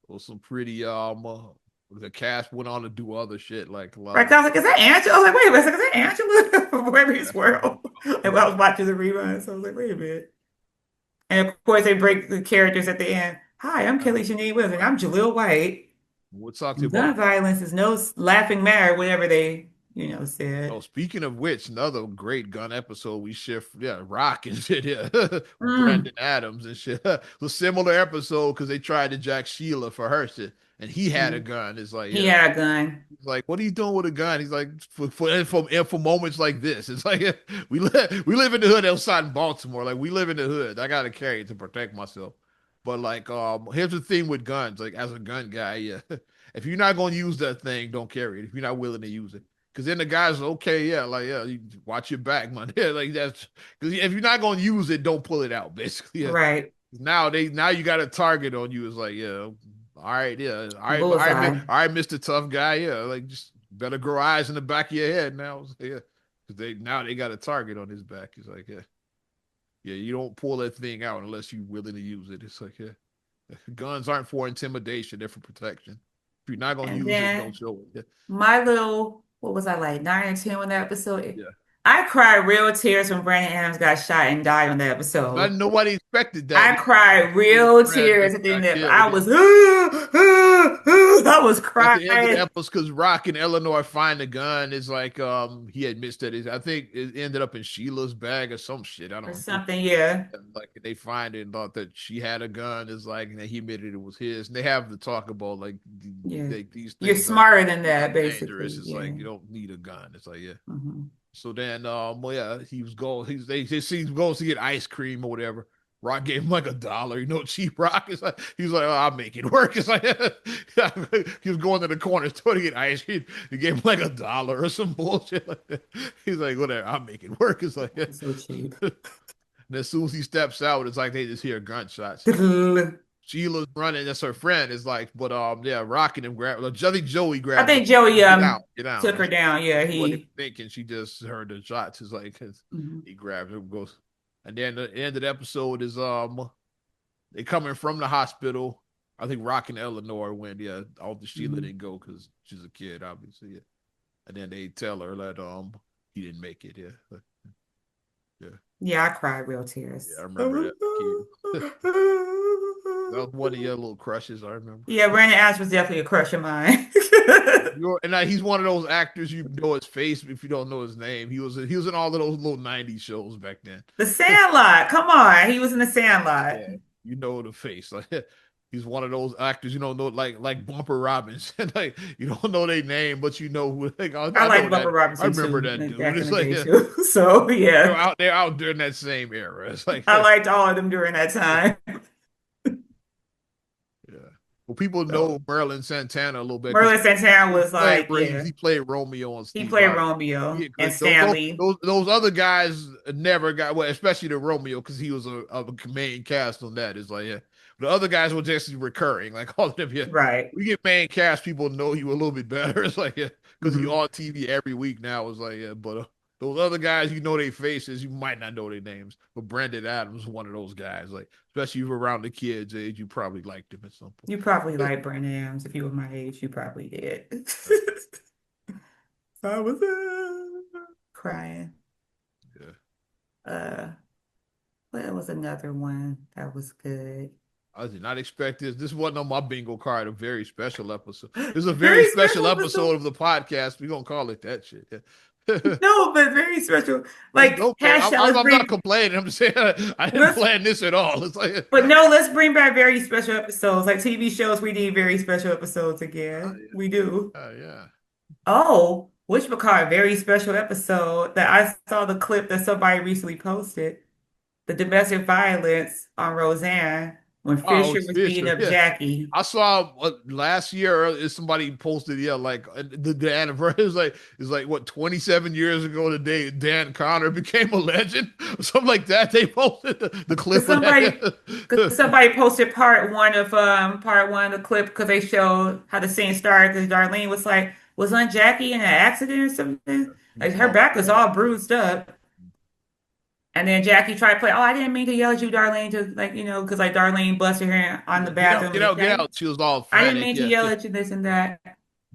Well, some pretty the cast went on to do other shit like a lot Right, of 'cause I was like, is that Angela? I was like, wait a minute, is that Angela from Boy Meets World? And I yeah. was watching the reruns, so I was like, wait a minute. And of course, they break the characters at the end. Hi, I'm Kelly Janine Wilson. I'm Jaleel White. We'll talk to you about. Gun violence is no laughing matter, whatever they, Oh, said. speaking of which, another great gun episode we shift, yeah, Rock and shit, yeah, with Mm, Brandon Adams and shit. A similar episode because they tried to jack Sheila for her shit, and he had a mm. gun. It's like, He yeah, had a gun. he's like, what are you doing with a gun? He's like, for moments like this, it's like we live in the hood outside in Baltimore, like we live in the hood. I gotta carry it to protect myself. But like, here's the thing with guns, like as a gun guy, yeah, if you're not gonna use that thing, don't carry it. If you're not willing to use it. Cause then the guys are okay, yeah, like yeah, you watch your back, man. Yeah, like that's because if you're not gonna use it, don't pull it out. Basically, yeah. Right. Now you got a target on you. It's like yeah, all right, yeah, Bullseye. all right, Mister Tough Guy, yeah, like just better grow eyes in the back of your head now. It's like, yeah, because they got a target on his back. It's like yeah, yeah, you don't pull that thing out unless you're willing to use it. It's like yeah, guns aren't for intimidation; they're for protection. If you're not gonna And use it, don't then show it. my little, what was I like, 9 or 10 on that episode? Yeah. I cried real tears when Brandon Adams got shot and died on that episode. Nobody expected that. I Yeah. cried He was real Brandon tears at the got end of that. killed. I Yeah. was, I was At the end of the crying episode, because Rock and Eleanor find the gun, it's like he admits that I think it ended up in Sheila's bag or some shit. I or don't know. something. Yeah. And like they find it and thought that she had a gun. It's like and he admitted it was his. And they have to talk about like Yeah. these You're things are smarter than that, dangerous. basically. It's Yeah. like you don't need a gun. It's like yeah. Hmm. So then well yeah, he was going. They see he goes to get ice cream or whatever. Rock gave him like $1. You know, cheap Rock is like he's like, oh, I'll make it work. It's like he was going to the corner store to get ice cream. He gave him like $1 or some bullshit like that. He's like, whatever, I'll make it work. It's like So cheap. and as soon as he steps out, it's like they just hear gunshots. Sheila's running. That's her friend. It's like, but yeah, rocking him. Grab. I think Joey I grabbed her. think Joey Get out. took her down. Yeah, She wasn't he. thinking. She just heard the shots. It's like Mhm. he grabs her, goes, and then the end of the episode is they coming from the hospital. I think Rock and Eleanor went. Yeah, all the Sheila Mhm. didn't go because she's a kid, obviously. Yeah. And then they tell her that he didn't make it. Yeah, yeah, Yeah, I cried real yeah. I tears. remember that kid. That was one of your little crushes. I remember. Yeah, Brandon Ash was definitely a crush of mine. He's one of those actors you know his face if you don't know his name. He was in all of those little '90s shows back then. The Sandlot. Come on. He was in The Sandlot. Yeah, you know the face. Like he's one of those actors you don't know, like Bumper Robbins. Like you don't know their name, but you know who. Like, I know like that. Bubba I Robinson remember too, that dude. back in It's the like day too. So yeah, they're out during that same era. It's like I liked all of them during that time. yeah. Well, people know So Merlin Santana a little bit because Merlin Santana was like, yeah, he played Romeo on he Steve played Harvey. Romeo Yeah, and because Stanley. those other guys never got well, especially the Romeo because he was a main cast on that. It's like yeah, the other guys were just recurring. Like all of them, yeah. Right. We get main cast, people know you a little bit better. It's like yeah, because he Hmm. on TV every week now. It's like yeah, but those other guys, you know their faces, you might not know their names. But Brandon Adams is one of those guys. Like especially if you're around the kids' age, you probably liked him at some point. You probably like Brandon Adams. If you were my age, you probably did. So I was crying. Yeah. Uh, what was another one that was good? I did not expect this. This wasn't on my bingo card. A very special episode. This is a very Very special special episode episode. of the podcast. We're gonna call it that shit. Yeah. No, but very special. It's Like okay. hashtag let's I'm not bring complaining. I'm just saying I didn't let's plan this at all. It's like but no, let's bring back very special episodes. Like TV shows, we need very special episodes again. We do. yeah. Oh, a very special episode that I saw the clip that somebody recently posted. The domestic violence on Roseanne when Oh, Fisher it's was beating Fisher. up Yeah. Jackie. I saw last year somebody posted like the anniversary is like what 27 years ago today Dan Connor became a legend or something like that. They posted the Cause clip of somebody, cause that. somebody posted part one of the clip because they showed how the scene started. Because Darlene was like, "Was Aunt Jackie in an accident or something?" He Like was her all back was all bruised up. And then Jackie tried to play, "Oh, I didn't mean to yell at you, Darlene," to like, because like Darlene busted her on the get out, bathroom. Like, get out. She was all I didn't frantic. mean to Yeah, yell yeah. at you, this and that.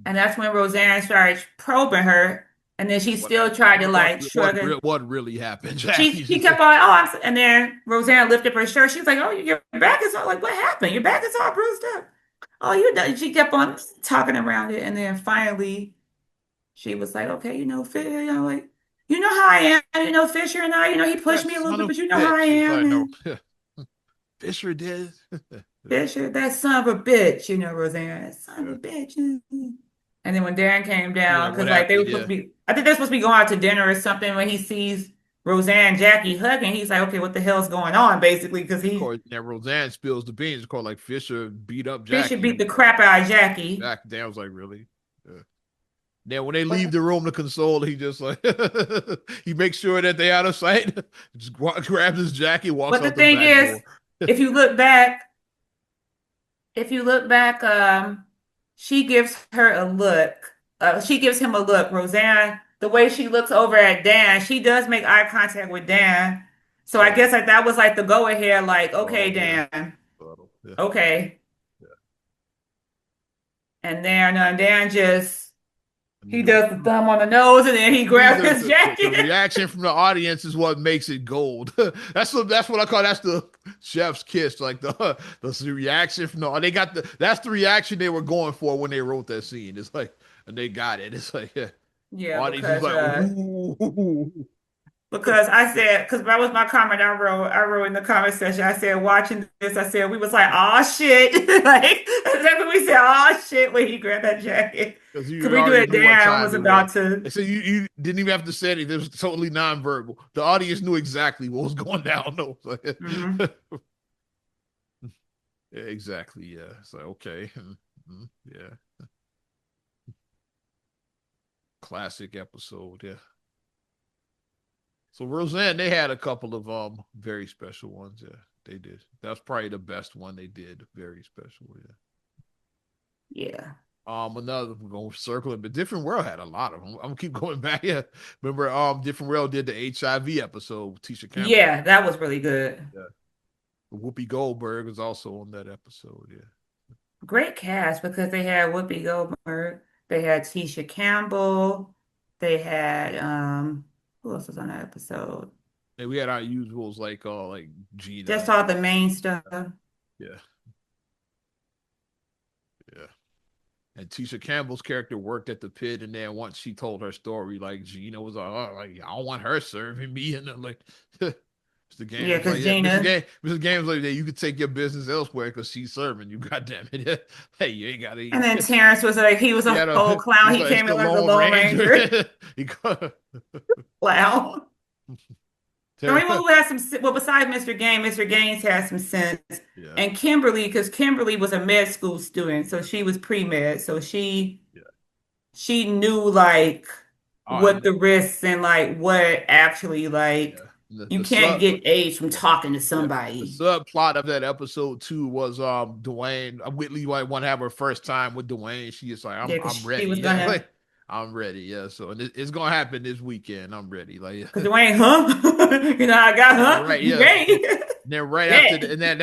And that's when Roseanne started probing her. And then she What still happened? tried to like shrug her. What really happened, She Jackie? she She kept said, on, oh, and then Roseanne lifted up her shirt. She was like, "Oh, your back is all like, what happened? Your back is all bruised up. Oh, you done." She kept on talking around it. And then finally she was like, "Okay, like, you know how I am, Fisher and I, he pushed that me a little son bit, of but you a know how I bitch. It's am, like no, and Fisher did. Fisher, that son of a bitch, Roseanne, that son of a bitch." And then when Darren came Yeah, down, what because like they were happened? supposed Yeah. to be, I think they're supposed to be going out to dinner or something. When he sees Roseanne and Jackie hugging, he's like, "Okay, what the hell's going on?" Basically, because Of course, then Roseanne spills the beans. Of course, like Fisher beat up Fisher Jackie. beat the crap out of Jackie. Jack Dan was like, really? Yeah. Then when they But leave the room to console, he just like he makes sure that they out of sight. Just grabs his jacket, walks but the out the thing back is, door. if you look back, if you look back, she gives her a look. She gives him a look. Roseanne, the way she looks over at Dan, she does make eye contact with Dan. So I Oh, guess like that was like the go ahead, like, okay, oh yeah. Dan, Yeah. okay. Yeah. And then Dan just He does the thumb on the nose and then he See, grabs his the jacket. reaction from the audience is what makes it gold. That's what I call that's the chef's kiss. Like the reaction from that's the reaction they were going for when they wrote that scene. It's like and they got it. It's like Yeah, audience was like, ooh. because I said, because that was my comment I wrote in the comment section. I said, watching this, I said, we was like, oh shit. Like, that's when we said, oh shit, when he grabbed that jacket. Because Because you we knew already that knew what Dan time was it was. about to. And so you didn't even have to say anything. It was totally nonverbal. The audience knew exactly what was going down. No, Mhm. yeah, exactly. Yeah. So okay. Yeah. Classic episode. Yeah. So Roseanne, they had a couple of very special ones. Yeah, they did. That was probably the best one they did. Very special. Yeah. Yeah. Another we're gonna circle it, but Different World had a lot of them. I'm gonna keep going back. Yeah, remember, Different World did the HIV episode with Tisha Campbell. Yeah, that was really good. Yeah, Whoopi Goldberg was also on that episode. Yeah, Great cast because they had Whoopi Goldberg, they had Tisha Campbell, they had who else was on that episode? and we had our usuals like Just Gina. all the main stuff. Yeah, yeah. And Tisha Campbell's character worked at the pit, and then once she told her story, like Gina was like, "Oh, like I don't want her serving me," and I'm like, Mr. Game Yeah, was like, because "Yeah, Mr. Gina. Game, Mr. Game was like, yeah, you could take your business elsewhere because she's serving you. God damn it, hey, you ain't got to And eat." then Terrence was like, he was He a had whole clown. he's He like, it's came the in like the Lone Lone Ranger Ranger. he got, clown. The only one who has well, besides Mr. Gaines, Mr. Gaines has some sense. yeah, And Kimberly, because Kimberly was a med school student, so she was pre-med. So yeah. she knew like Oh, what and the risks and like what actually like yeah, you the can't sub. get AIDS from Yeah. talking to Yeah. The somebody. subplot of that episode too was Dwayne Whitley want to have her first time with Dwayne. She is like, Yeah, I'm because she ready. was Yeah, gonna like I'm ready. Yeah. So and it's gonna happen this weekend. I'm ready. Like because Dwayne, huh? You know, I got, yeah, huh? right, You yeah. ready? Then right after Bet. the, and then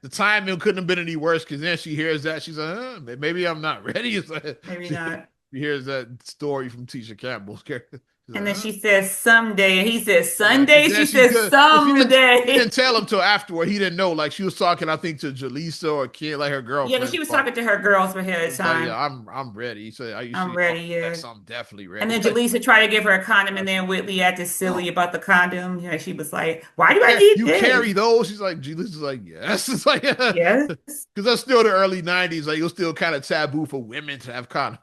the timing couldn't have been any worse because then she hears that she's like, maybe I'm not ready. It's like, Maybe not. she hears that story from Tisha Campbell's character. She's And like, then huh? she says someday, and he says Yeah, because Sunday. then She she says could, because he someday. didn't tell him till afterward. He didn't know. Like she was talking, I think, to Jaleesa or Kid, like her Yeah, because girlfriend. she was talking to her girls ahead of He's like, yeah, time. I'm ready. He said, you I'm see, ready, yeah. next, I'm definitely And ready. then Like, Jaleesa tried to give her a condom, and then Whitley acted silly about the condom. Yeah, she was like, "Why do I need you this?" carry those? She's like, Jaleesa's like, yes. It's like, Yes. because that's still the early '90s. Like, it was still kind of taboo for women to have condom.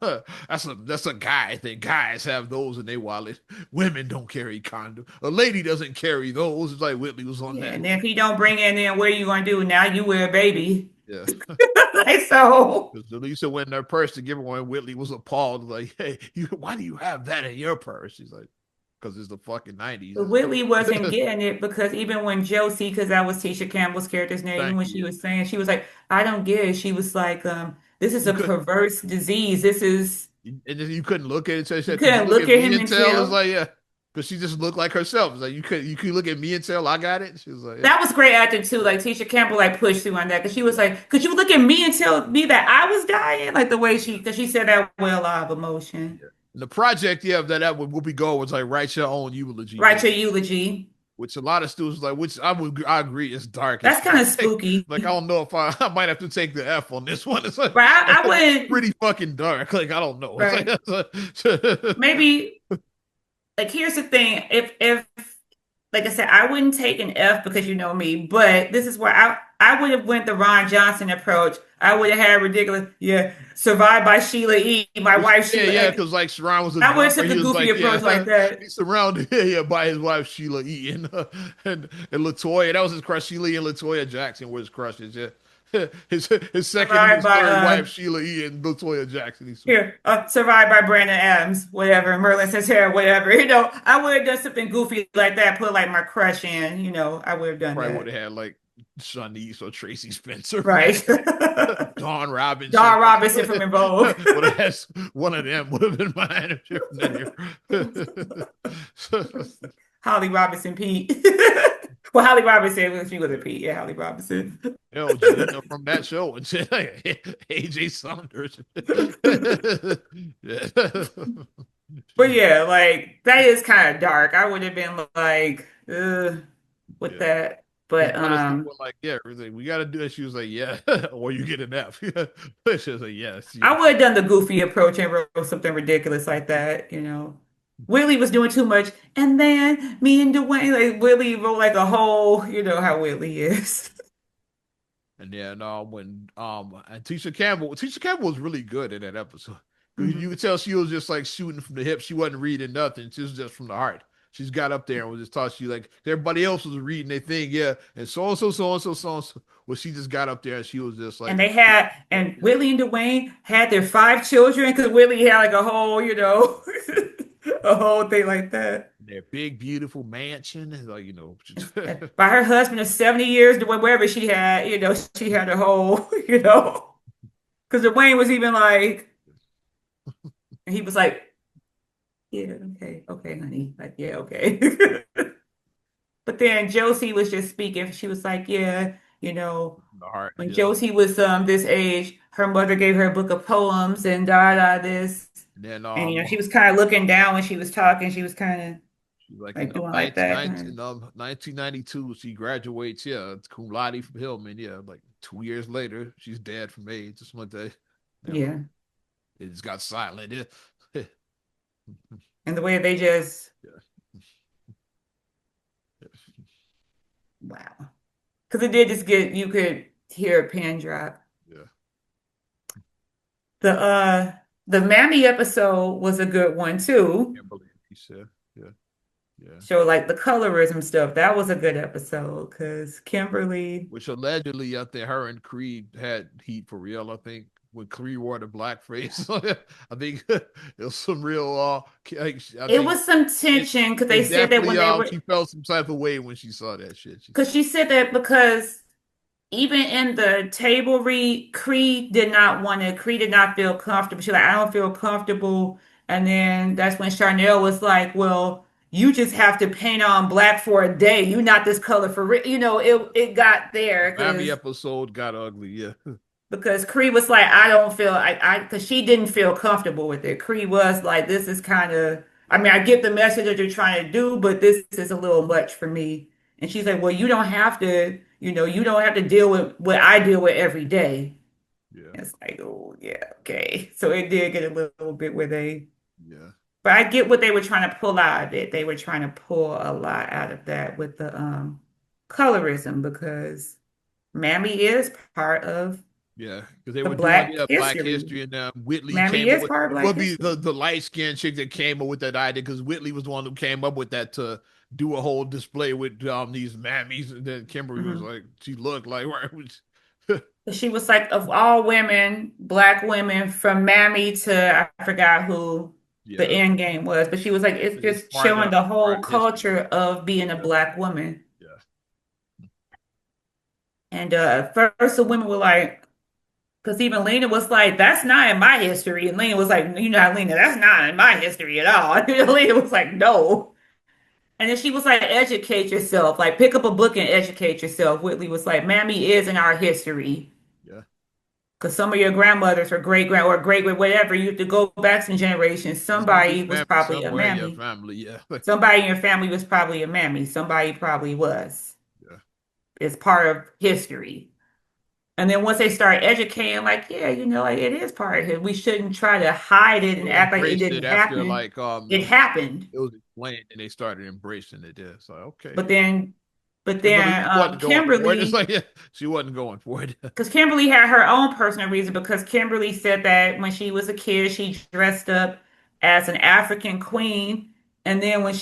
That's a guy thing. Guys have those in their wallet. Women don't carry condom. A lady doesn't carry those. It's like Whitley was on Yeah, that. and then if he don't bring it in, then what are you gonna do? Now you wear a baby. Yeah. Like so. Because Lisa went in her purse to give her one. Whitley was appalled, like, "Hey, why do you have that in your purse?" She's like, "Because it's the fucking '90s." But Whitley wasn't getting it because even when Josie, because that was Tisha Campbell's character's name, even Thank when she you. was saying, she was like, I don't get it. She was like, this is You a could, perverse disease. This is, and then you couldn't look at it. So she you said, "Could you couldn't look look at at me him and and tell?" It's tell. like, yeah, because she just looked like herself. It's like you could look at me and tell I got it. She was like, yeah, That was great acting too. Like Tisha Campbell like pushed through on that because she was yeah. like, could you look at me and tell me that I was dying? Like the way she, because she said that with a lot of emotion. Yeah. And the project, yeah, that with Whoopi Gold was like write your own eulogy, Write your eulogy. which a lot of students like. Which I agree, it's dark as That's kind fuck. of spooky. Like I don't know if I might have to take the F on this one. It's like But I wouldn't, pretty fucking dark. Like I don't know. It's right. like Maybe like here's the thing. If like I said, I wouldn't take an F because you know me, but this is where I would have went the Ron Johnson approach. I would have had ridiculous, yeah, survived by Sheila E., my wife yeah, Sheila. yeah, Like, because like Sharon was a I would have drummer. took He a was goofy like, approach like yeah, that. he's surrounded yeah, by his wife Sheila E. And Latoya. That was his crush. Sheila E. and Latoya Jackson were his crushes. Yeah. His second and Survived his by third wife, Sheila E. and Latoya Jackson. survived by Brandon Adams, whatever. Merlin says hair, whatever. You know, I would have done something goofy like that. Put like my crush in. You know, I would have done Probably would that. have had like Shanice or Tracy Spencer, Right. Dawn Robinson. Don Robinson from In Vogue. Would have had one of them would have been mine if you're in there. Holly Robinson Pete. Well, Holly Robinson, she was a P. Yeah, Holly Robinson. Hell, Gina from that show and said AJ Saunders. Yeah. But yeah, like that is kind of dark. I would have been like, with Yeah. that. His But medicine was like, yeah, everything. We got to do it. She was like, yeah, or you get an F. She was like, yes, I yes. would have done the goofy approach and wrote something ridiculous like that, Willie was doing too much. And then me and Dwayne, like Willie wrote like a whole, how Willie is. And then when and Tisha Campbell was really good in that episode. You Mhm. could tell she was just like shooting from the hip. She wasn't reading nothing. She was just from the heart. She's got up there and was just taught you like everybody else was reading their thing, yeah, and so and so, so and so, so and so. Well, she just got up there and she was just like, And Willie and Dwayne had their 5 children because Willie had like a whole, a whole thing like that. their big, beautiful mansion, and like By her husband of 70 years, wherever she had, she had a whole, because Dwayne was even like, he was like, yeah, okay, okay, honey. Like, yeah, okay. But then Josie was just speaking. She was like, yeah, the heart, when yeah. Josie was this age, her mother gave her a book of poems and da da this. And then And she was kind of looking down when she was talking. She was kind of she's like like doing like that. 1992, she graduates, yeah, it's cum laude from Hillman, yeah. Like 2 years later, she's dead from AIDS. Just one day, yeah, Yeah. it just got silent. Yeah. And the way they just, Yeah. wow. Because it did just you could hear a pin drop. Yeah. The the Mammy episode was a good one too. Can't believe he said, yeah, yeah. Show like the colorism stuff. That was a good episode because Kimberly. Which allegedly, I think her and Creed had heat for real. I think when Creed wore the blackface, I think it was some real. I It think was some it, tension because they it said that definitely. when they were, She felt some type of way when she saw that shit. She because said, she said that because even in the table read, Creed did not feel comfortable. She's like, I don't feel comfortable. And then that's when Charnel was like, well, you just have to paint on black for a day. You're not this color for real. It got the there Miami episode got ugly. Yeah, because Cree was like, I don't feel because she didn't feel comfortable with it. Cree was like, this is kind of, I mean, I get the message that you're trying to do, but this is a little much for me. And she's like, well, you don't have to, you don't have to deal with what I deal with every day. yeah, And it's like, oh yeah, okay. So it did get a little bit where yeah. but I get what they were trying to pull out of it. They were trying to pull a lot out of that with the colorism because Mammy is part of Yeah, because they the were doing Black Black history. History, and Whitley Mammy came up is with part of Black what be history. the light skinned chick that came up with that idea because Whitley was the one who came up with that to do a whole display with these mammies, and then Kimberly was Mhm. like, she looked like right, She was like, of all women, Black women, from Mammy to I forgot who the yeah, end game was, but she was like, it's it's just showing the whole part of history. culture of being a Yeah, Black woman. yeah, And first the women were like, because even Lena was like, that's not in my history. And Lena was like, you know, Lena, that's not in my history at all. And Lena was like, no. And then she was like, educate yourself, like pick up a book and educate yourself. Whitley was like, Mammy is in our history. yeah. Because some of your grandmothers or great whatever, you have to go back some generations. There's gonna be Somebody was family probably a somewhere in your mammy. family. Yeah, Somebody in your family was probably a mammy. Somebody probably was. yeah. It's part of history. And then once they start educating, like, yeah, like, it is part of it. We shouldn't try to hide it and People act like it embraced didn't it after happen. It happened. it was explained, and they started embracing it. Yeah, so okay. But then, but Kimberly then wasn't going for it. It's Kimberly, like yeah, she wasn't going for it. because Kimberly had her own personal reason, because Kimberly said that when she was a kid, she dressed up as an African queen. And then when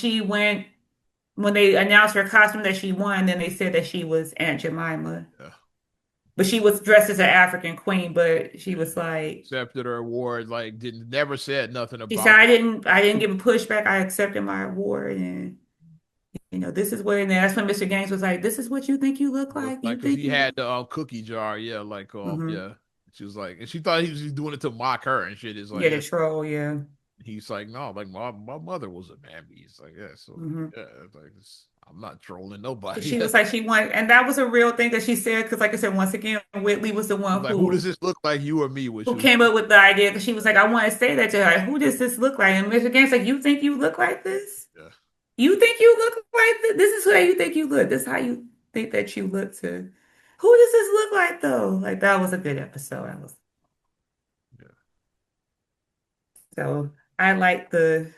they announced her costume that she won, then they said that she was Aunt Jemima. Yeah. But she was dressed as an African queen, but she was like, Accepted her award, like didn't never said nothing she said, about it. I didn't give a pushback. I accepted my award. And, this is what, and that's when Mr. Gaines was like, this is what you think you look Look like? You like because think he you had the cookie jar, yeah, like hmm yeah. She was like, and she thought he was just doing it to mock her and shit. It's like Yeah, yeah. the troll, yeah. He's like, no, like my mother was a mammy. He's like, yeah, so Hmm yeah, like I'm not trolling 'Cause nobody. she was like she wanted, and that was a real thing that she said. Because like I said, once again, Whitley was the one Like, who does this look like, you or me? Which who was came up with the idea. Because she was like, I want to say that to her. Like, who does this look like? And Mr. Gaines like, you think you look like this? yeah. You think you look like this? This is who you think you look. This is how you think that you look to. Who does this look like though? Like that was a good episode. I was Yeah. so I like the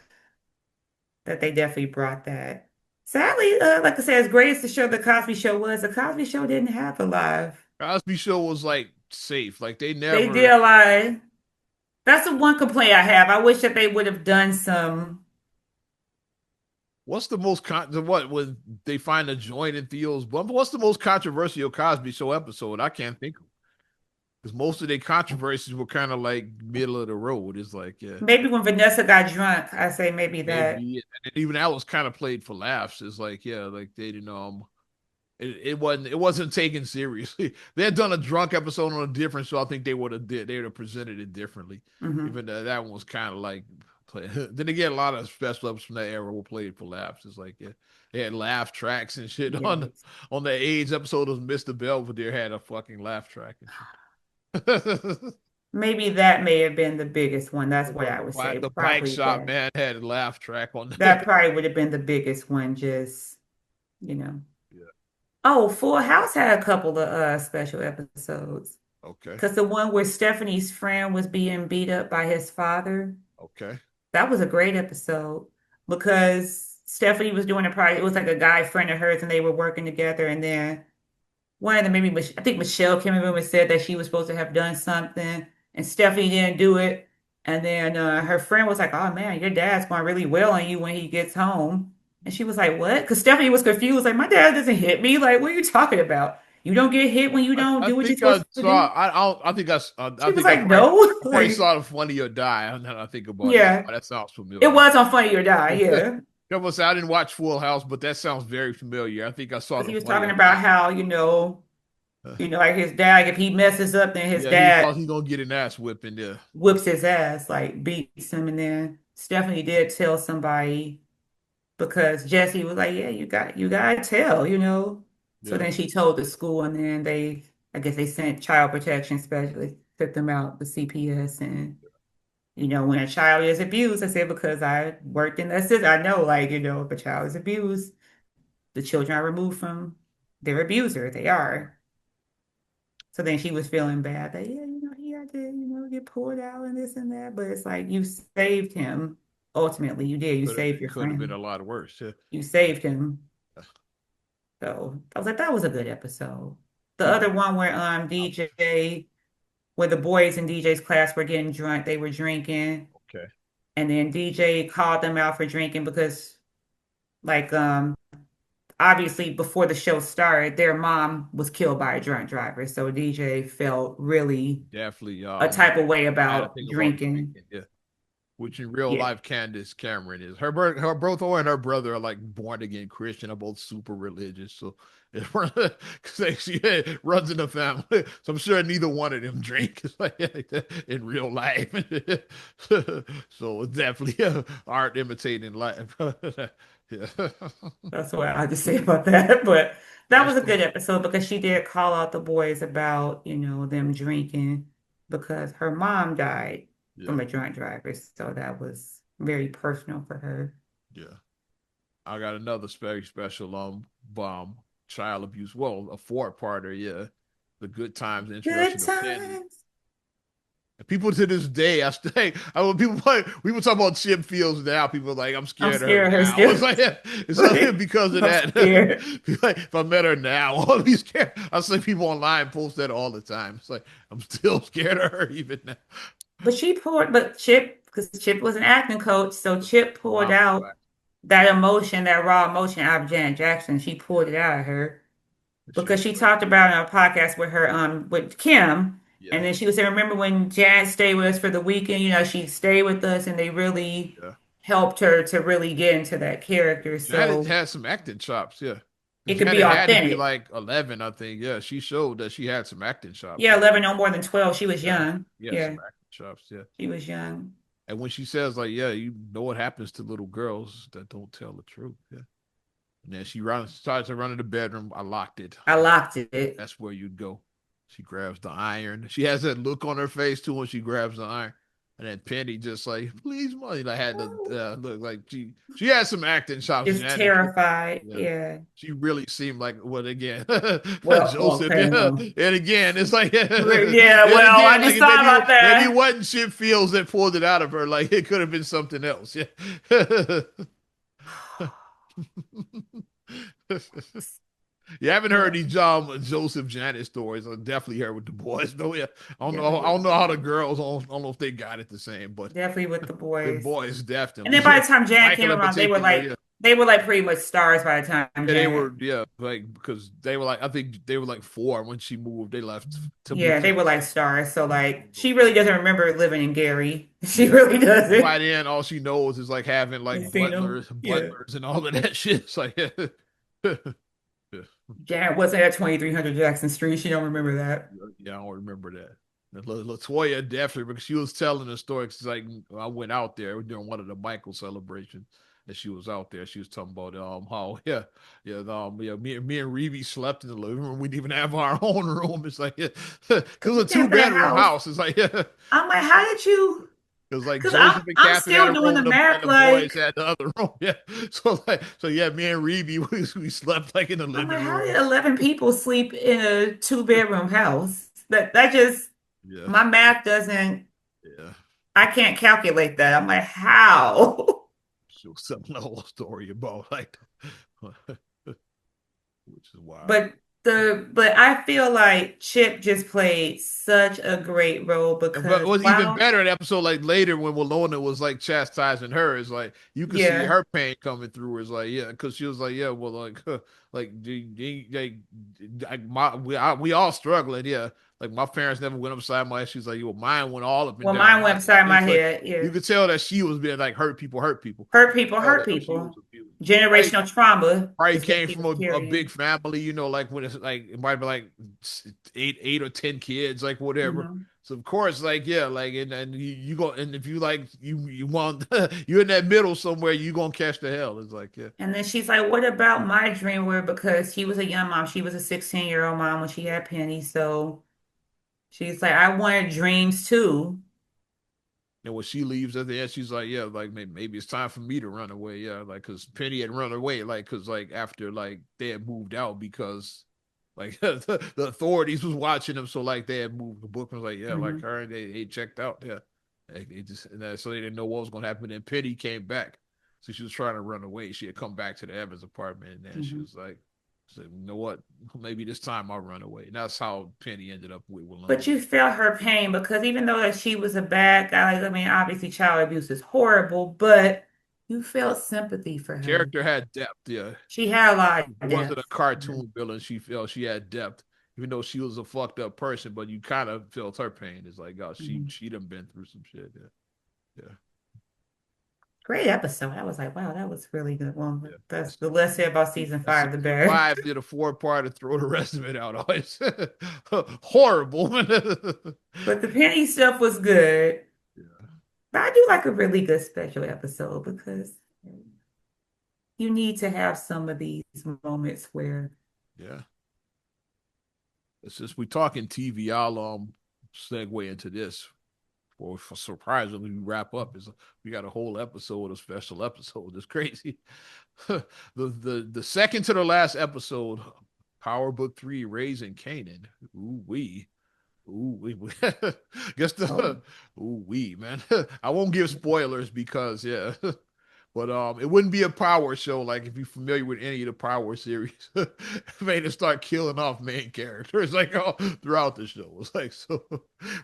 that they definitely brought that. Sadly, like I said, as great as the show The Cosby Show was, The Cosby Show didn't have a live. Cosby Show was like safe. Like they They never. did a lot. That's the one complaint I have. I wish that they would have done some. What's the most what when they find a joint in Theo's bum? What's the most controversial Cosby Show episode? I can't think of, because most of their controversies were kind of like middle of the road. It's like, yeah, Maybe when Vanessa got drunk, I say maybe that. maybe, and even that was kind of played for laughs. It's like, yeah, like they didn't it wasn't taken seriously. They had done a drunk episode on a different show. I think they would have presented it differently. Hmm. Even that one was kind of like then again, a lot of special episodes from that era were played for laughs. It's like, yeah, they had laugh tracks and shit Yes. on the AIDS episode of Mr. Belvedere had a fucking laugh track and shit. Maybe that may have been the biggest one. That's what I would say. The bike Probably shop that. man had a laugh track on That probably would have been the biggest one, just, you know. Yeah. Oh, Full House had a couple of special episodes. Okay. Because the one where Stephanie's friend was being beat up by his father, Okay. that was a great episode because Stephanie was doing a project. It was like a guy friend of hers, and they were working together. And then one of them, maybe I think Michelle came in the room and said that she was supposed to have done something, and Stephanie didn't do it. And then her friend was like, "Oh man, your dad's going really well on you when he gets home." And she was like, "What?" Because Stephanie was confused. Like, my dad doesn't hit me. Like, what are you talking about? You don't get hit when you don't I do what you're think I supposed to saw. do. I think I She was think I like, probably "No." I probably Like, saw the Funny or Die. And then I think about it. yeah, Oh, that sounds it familiar. was on Funny or Die. Yeah, Almost, I didn't watch Full House, but that sounds very familiar. I think I saw because the he was Funny talking or Die. about how Uh, like his dad, if he messes up, then his yeah, he dad thought he gonna get an ass whipping there. whoops his ass, like beats him. And then Stephanie did tell somebody because Jesse was like, "Yeah, you gotta tell." So Yeah, then she told the school, and then I guess they sent child protection specialists, took them out the CPS. And when a child is abused, I said because I worked in that system, I know, like, if a child is abused, the children are removed from their abuser. They are. So then she was feeling bad that, yeah, he had to, get pulled out and this and that. But it's like you saved him. Ultimately, you did. You saved your could have been a friend. lot worse. Yeah, You saved him. So I was like, that was a good episode. The yeah. other one where DJ, where the boys in DJ's class were getting drunk, they were drinking, Okay. and then DJ called them out for drinking because, like, obviously before the show started, their mom was killed by a drunk driver. So DJ felt really Definitely. a type of way Had to about think about drinking. drinking. Yeah. Which in real Yeah. life, Candace Cameron is her both her and her brother are like born again Christian, are both super religious. So because she runs in the family, so I'm sure neither one of them drink in real life. So it's definitely art imitating life. Yeah, That's what I had to say about that. But that that's was a the good episode because she did call out the boys about, them drinking because her mom died yeah from a drunk driver. So that was very personal for her. yeah. I got another very special bomb child abuse. Well, a four-parter, yeah. The Good Times, Good Introduction of Candy. times. And people to this day, we were talking about Chip Fields now. People are like, I'm I'm scared of her scared of her now. still. It's like, it's only Like, because of I'm that. scared. Like, if I met her now, I'll be scared. I see people online post that all the time. It's like, I'm still scared of her even now. But Chip, because Chip was an acting coach, so Chip pulled Wow. out that emotion, that raw emotion out of Janet Jackson. She pulled it out of her She was because she great. talked about in a podcast with her with Kim, Yeah. and then she was saying, remember when Janet stayed with us for the weekend? She stayed with us, and they really Yeah. helped her to really get into that character. Janet So had some acting chops, yeah. it could be Janet had to be authentic. like 11, I think. Yeah, she showed that she had some acting chops. Yeah, 11, no more than 12. She was Yeah, young. yeah, some Yeah, acting chops. Yeah, she was young. and when she says like, "Yeah, you know what happens to little girls that don't tell the truth." Yeah, And then starts to run in the bedroom. I locked it. I locked it. That's where you'd go. She grabs the iron. She has that look on her face too when she grabs the iron. And then Penny just like, please, money. I had to look like she had some acting chops. Just Janet. terrified. Yeah. Yeah. She really seemed like what again? Well, Joseph. okay, Yeah. no. And again, it's like and Yeah, well, I again, like just thought about maybe it that. wasn't shit feels that pulled it out of her. Like it could have been something else. Yeah. You haven't heard these Joseph Janet stories. I definitely heard with the boys though. Yeah, I don't know. Definitely I with don't the know how the boys. girls. I don't know if they got it the same, but Definitely with the the boys. boys And definitely. then by Yeah. the time Janet came Michael in around, particular. Yeah, they were like pretty much stars by the time yeah, they Janet. were. Yeah, like because they were like I think they were like 4 when she moved. They left to move Yeah, to they the were like city. stars. So like she really doesn't remember living in Gary. She Yeah. really By doesn't. then, all she knows is like having like Casino. Yeah. butlers, and all of that shit. It's like, yeah, Janet wasn't at 2300 Jackson Street. She don't remember that. I don't remember that. Latoya definitely because she was telling the story. Cause like I went out there during one of the Michael celebrations, and she was out there. She was talking about how me and Reeve slept in the living room. We didn't even have our own room. It's like yeah, because You a two got that bedroom house. house. It's like yeah. I'm like, how did you? Because like Because Joseph and I'm Catherine had still a doing room the and math. the boys Like, had the other room. Yeah. So yeah, me and Reeve we slept like in the I'm like, living how room. did 11 people sleep in a two-bedroom house? That just Yeah. my math doesn't. Yeah. I can't calculate that. I'm like, how? She was telling the whole story about like which is wild. But I feel like Chip just played such a great role But because what's even wow, better, an episode like later when Walona was like chastising her, is like you could see yeah. her pain coming through. Is like, yeah, because she was like, yeah, well, like, like, we all struggling, yeah. Like my parents never went upside my head. She's like, well, mine went all up and Well, down mine my went head. upside my It's like head. Yeah. you could tell that she was being like hurt people, hurt people. Hurt people, Tell hurt that she was people. abused. Right, Generational trauma probably is what came she from was a big carrying. family, like when it's like it might be like eight or 10 kids, like whatever. Mhm. So of course, like yeah, like and you go and if you like you want you're in that middle somewhere, you gonna catch the hell. It's like yeah, And then she's like, "What about my dream?" Where because she was a young mom, she was a 16-year-old mom when she had Penny. So she's like, "I wanted dreams too." and when she leaves at the end, she's like yeah, like maybe it's time for me to run away. Yeah, like because Penny had run away, like because like after like they had moved out because like the authorities was watching them, so like they had moved. The book was like yeah, like Mhm. her and they checked out. Yeah. Like they just so they didn't know what was going to happen. And Penny came back, so she was trying to run away. She had come back to the Evans apartment, and then she Mhm. was like, "You know what? Maybe this time I'll run away." And that's how Penny ended up with But Walona. you felt her pain because even though that she was a bad guy, like, I mean, obviously child abuse is horrible, but you felt sympathy for her. Character had depth. Yeah, She had a lot it of wasn't a depth. cartoon villain. She felt she had depth, even though she was a fucked up person. But you kind of felt her pain. It's like, oh, Mhm. she done been through some shit. Yeah, Great episode. I was like, wow, that was really good. Well, yeah, that's yeah. the less said about season And five, the season better. 5 did a 4-part to throw the rest of it out. Always horrible. But the penny stuff was good. Yeah. But I do like a really good special episode because you need to have some of these moments where Yeah. It's just we talking TV. I'll segue into this for surprisingly we wrap up. Is we got a whole episode, a special episode. It's crazy. The second to the last episode, Power Book 3, Raising Canaan. Ooh wee. Ooh, guess oh, the man. I won't give spoilers because yeah, but it wouldn't be a power show like if you're familiar with any of the power series. Made it start killing off main characters like all throughout the show. It's like so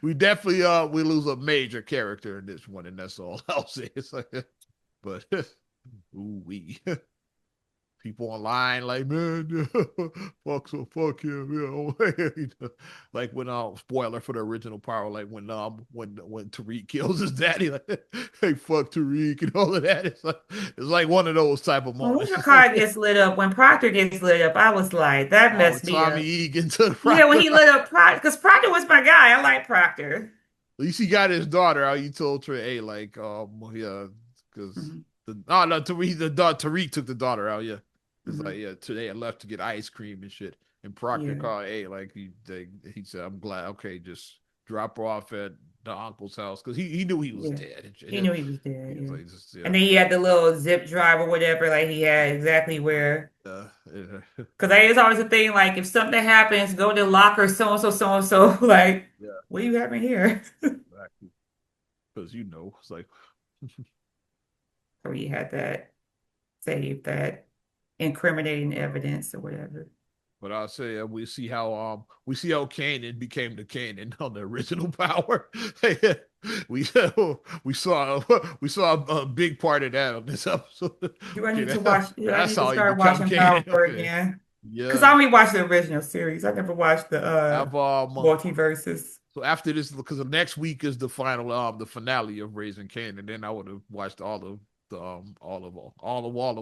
we definitely we lose a major character in this one, and that's all I'll say. It's like but ooh wee people online like man fuck him like when spoiler for the original power like when Tariq kills his daddy like hey fuck Tariq and all of that it's like one of those type of when moments Winter it's like Card gets lit up, when Proctor gets lit up, I was like, that oh messed me Tommy up. Egan took Yeah, when Proctor he lit up Proctor, because Proctor was my guy. I like Proctor. at least he got his daughter out. You told her hey like yeah because Mhm. no Tariq took the daughter out yeah It's Hmm. like, yeah, today I left to get ice cream and shit. And Proctor Yeah, called, hey, like he said, I'm glad. Okay, just drop her off at the uncle's house because he knew he was yeah. dead and He shit. knew he was dead. He was Yeah. like, just And yeah, then he had the little zip drive or whatever, like he had exactly where. yeah, Because it's always a thing, like if something happens, go to the locker, so and so. Like, yeah, what do you having here? exactly. Because it's like, Or you had that save that incriminating evidence or whatever. but I'll say we see how Kanan became the Kanan on the original Power. we we saw we saw a big part of that on this episode. Do I Okay, need to watch? Do I that's need to how he start become watching Power Kanan. Okay, again? Because I yeah. only watched the original series. I never watched the I've multiverses. So after this, because the next week is the final the finale of Raising Kanan, then I would have watched all of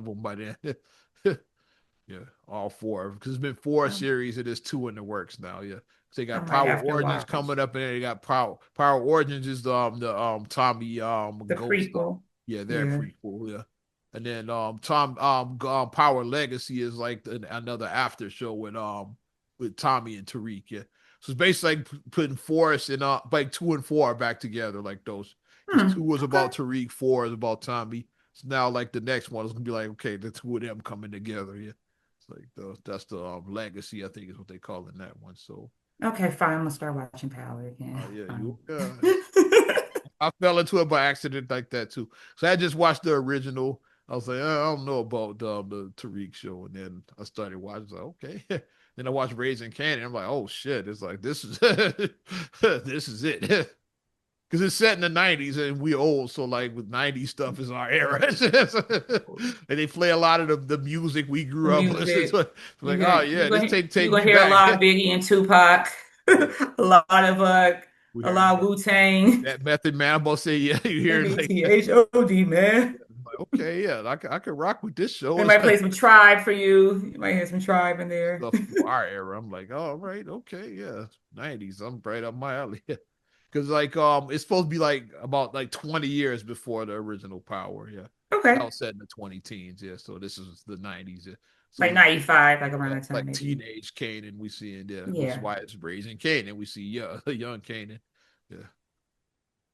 them by then. Yeah, all four because it's been four Um, series. It is two in the works now. Yeah, so they I got might Power have to Origins watch coming up, and then they got Power Origins is the Tommy the Ghost. prequel. Yeah, their Yeah. prequel. Yeah, and then Power Legacy is like another after show with Tommy and Tariq. Yeah, so it's basically like putting Forrest and like 2 and 4 are back together like those. Because Hmm. 2 was Okay. about Tariq, 4 is about Tommy. So now like the next one is gonna be like okay, the two of them coming together. Yeah. It's like that's the legacy, I think is what they call in that one. So, Okay, fine. I'm gonna start watching Power again. yeah, Fine. I fell into it by accident like that too. So I just watched the original. I was like, I don't know about the Tariq show, and then I started watching. I was like, okay. Then I watched Raising Canyon. I'm like, oh shit! It's like this is this is it. Because it's set in the 90s and we old, so like with 90s stuff is our era. And they play a lot of the music we The grew up listening music. to. Like, oh yeah, this You take gonna me hear a back. lot of Biggie and Tupac, Yeah. a lot of We a heard lot of Wu-Tang, that Method Man. I'm about to say, yeah, you hear like, MATHOD, man. like, okay, yeah, I can rock with this show. They It's might like play some Tribe for you. You might hear some Tribe in there. stuff for our era. I'm like, all right, okay, yeah, 90s. I'm right up my alley. Because like it's supposed to be like about like 20 years before the original Power. Yeah, that Okay. was set in the 20 teens. Yeah, so this is the 90s. Yeah. So Like 95, like around yeah, that time, like maybe. teenage Canaan we see in there, which is Yeah. why it's Raising Canaan. We see young Canaan. Yeah,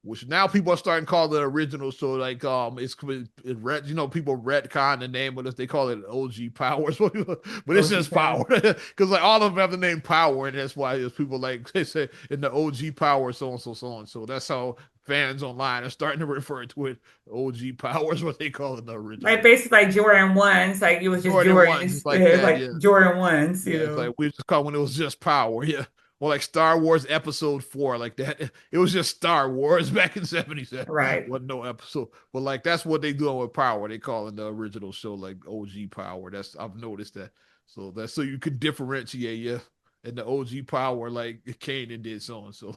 which now people are starting to call the original. So like people retcon the name of this. They call it OG Powers, but it's OG just Power Power. because like all of them have the name Power, and that's why there's people like they say in the OG Power so and so so and so. That's how fans online are starting to refer to it. OG Powers, what they call it the Like original. basically like Jordan ones, like it was just Jordan ones Jordans, is like that. like Yeah, Jordan ones, yeah. It's like we just call when it was just Power. Yeah. Or like Star Wars Episode 4, like that. It was just Star Wars back in '77. Right. Wasn't no episode. But like that's what they doing with Power. They calling the original show like OG Power. That's I've noticed that. So that's so you can differentiate, yeah. And the OG Power, like Kanan did so and so.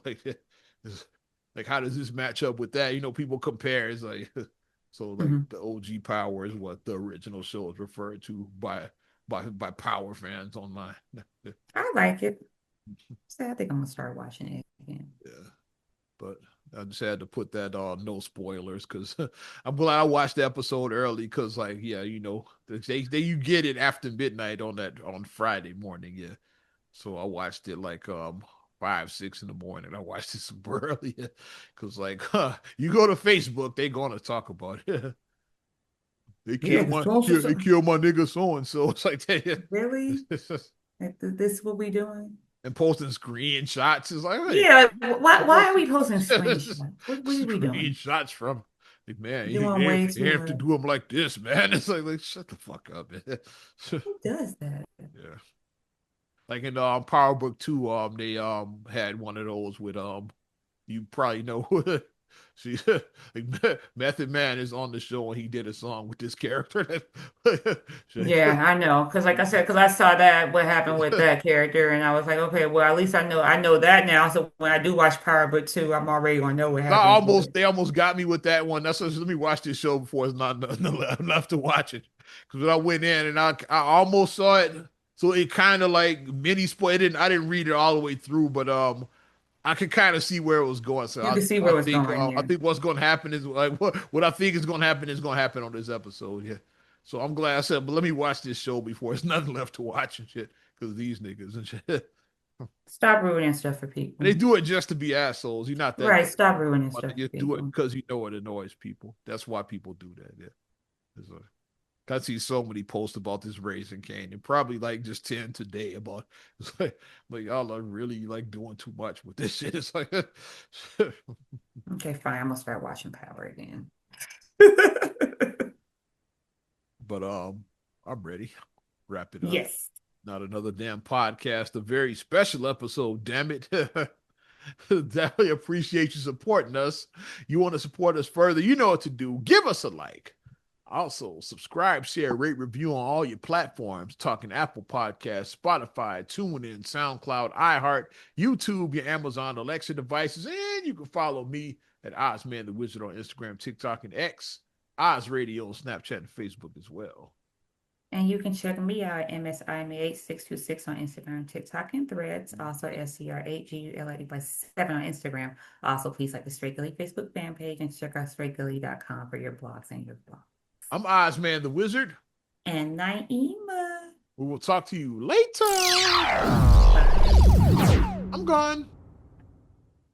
Like how does this match up with that? People compare. It's like so like Mhm. the OG Power is what the original show is referred to by Power fans online. I like it. So I think I'm gonna start watching it again. Yeah, but I just had to put that on no spoilers because I'm glad I watched the episode early because like yeah, they you get it after midnight on Friday morning, yeah. So I watched it like 5, 6 in the morning. I watched it super early because like you go to Facebook, they gonna talk about it. They Yeah, killed because my so so they so killed my nigga so and so. It's like really? Like, this what we doing? and posting screenshots is like, hey, Yeah, like, why are we posting posting screenshots? What are we doing? screenshots from like, man, Doing way you too have to much. do them like this, man. It's like shut the fuck up, man. Who does that? Yeah. Like in Power Book 2, they had one of those with you probably know she like Method Man is on the show and he did a song with this character. Yeah, I know. Because like I said, because I saw that what happened with that character, and I was like, okay, well at least I know that now. So when I do watch Power Book 2, I'm already gonna know what I happens with almost it. they almost got me with that one. That's what, let me watch this show before it's not enough to watch it. Because when I went in and I almost saw it, so it kind of like mini spoil. I didn't read it all the way through, but I could kind of see where it was going. So You can see where it's going. I Yeah. think what's going to happen is like what I think is going to happen on this episode. Yeah, So I'm glad I said, but let me watch this show before there's nothing left to watch and shit. Because these niggas and shit. Stop ruining stuff for And they people. do it just to be assholes. You're not that Right, bad. stop ruining But stuff they for just do it people. because you know it annoys people. That's why people do that. Yeah. I see so many posts about this Raising Cane, and probably like just 10 today about it's like y'all are really like doing too much with this shit. It's like Okay, fine. I'm gonna start watching Power again. but I'm ready. Wrap it up. Yes. Not another damn podcast, a very special episode, damn it. Definitely appreciate you supporting us. You want to support us further, you know what to do. Give us a like. Also, subscribe, share, rate, review on all your platforms. Talking Apple Podcasts, Spotify, TuneIn, SoundCloud, iHeart, YouTube, your Amazon Alexa devices, and you can follow me at Ozman the Wizard on Instagram, TikTok, and X, Oz Radio on Snapchat and Facebook as well. And you can check me out at MSIMA8626 on Instagram, TikTok, and Threads. Also, SCR8GULA7 on Instagram. Also, please like the Straight Gully Facebook fan page and check out straightgully.com for your blogs and your blogs. I'm Ozman the Wizard. And Naima. We will talk to you later. Bye. I'm gone.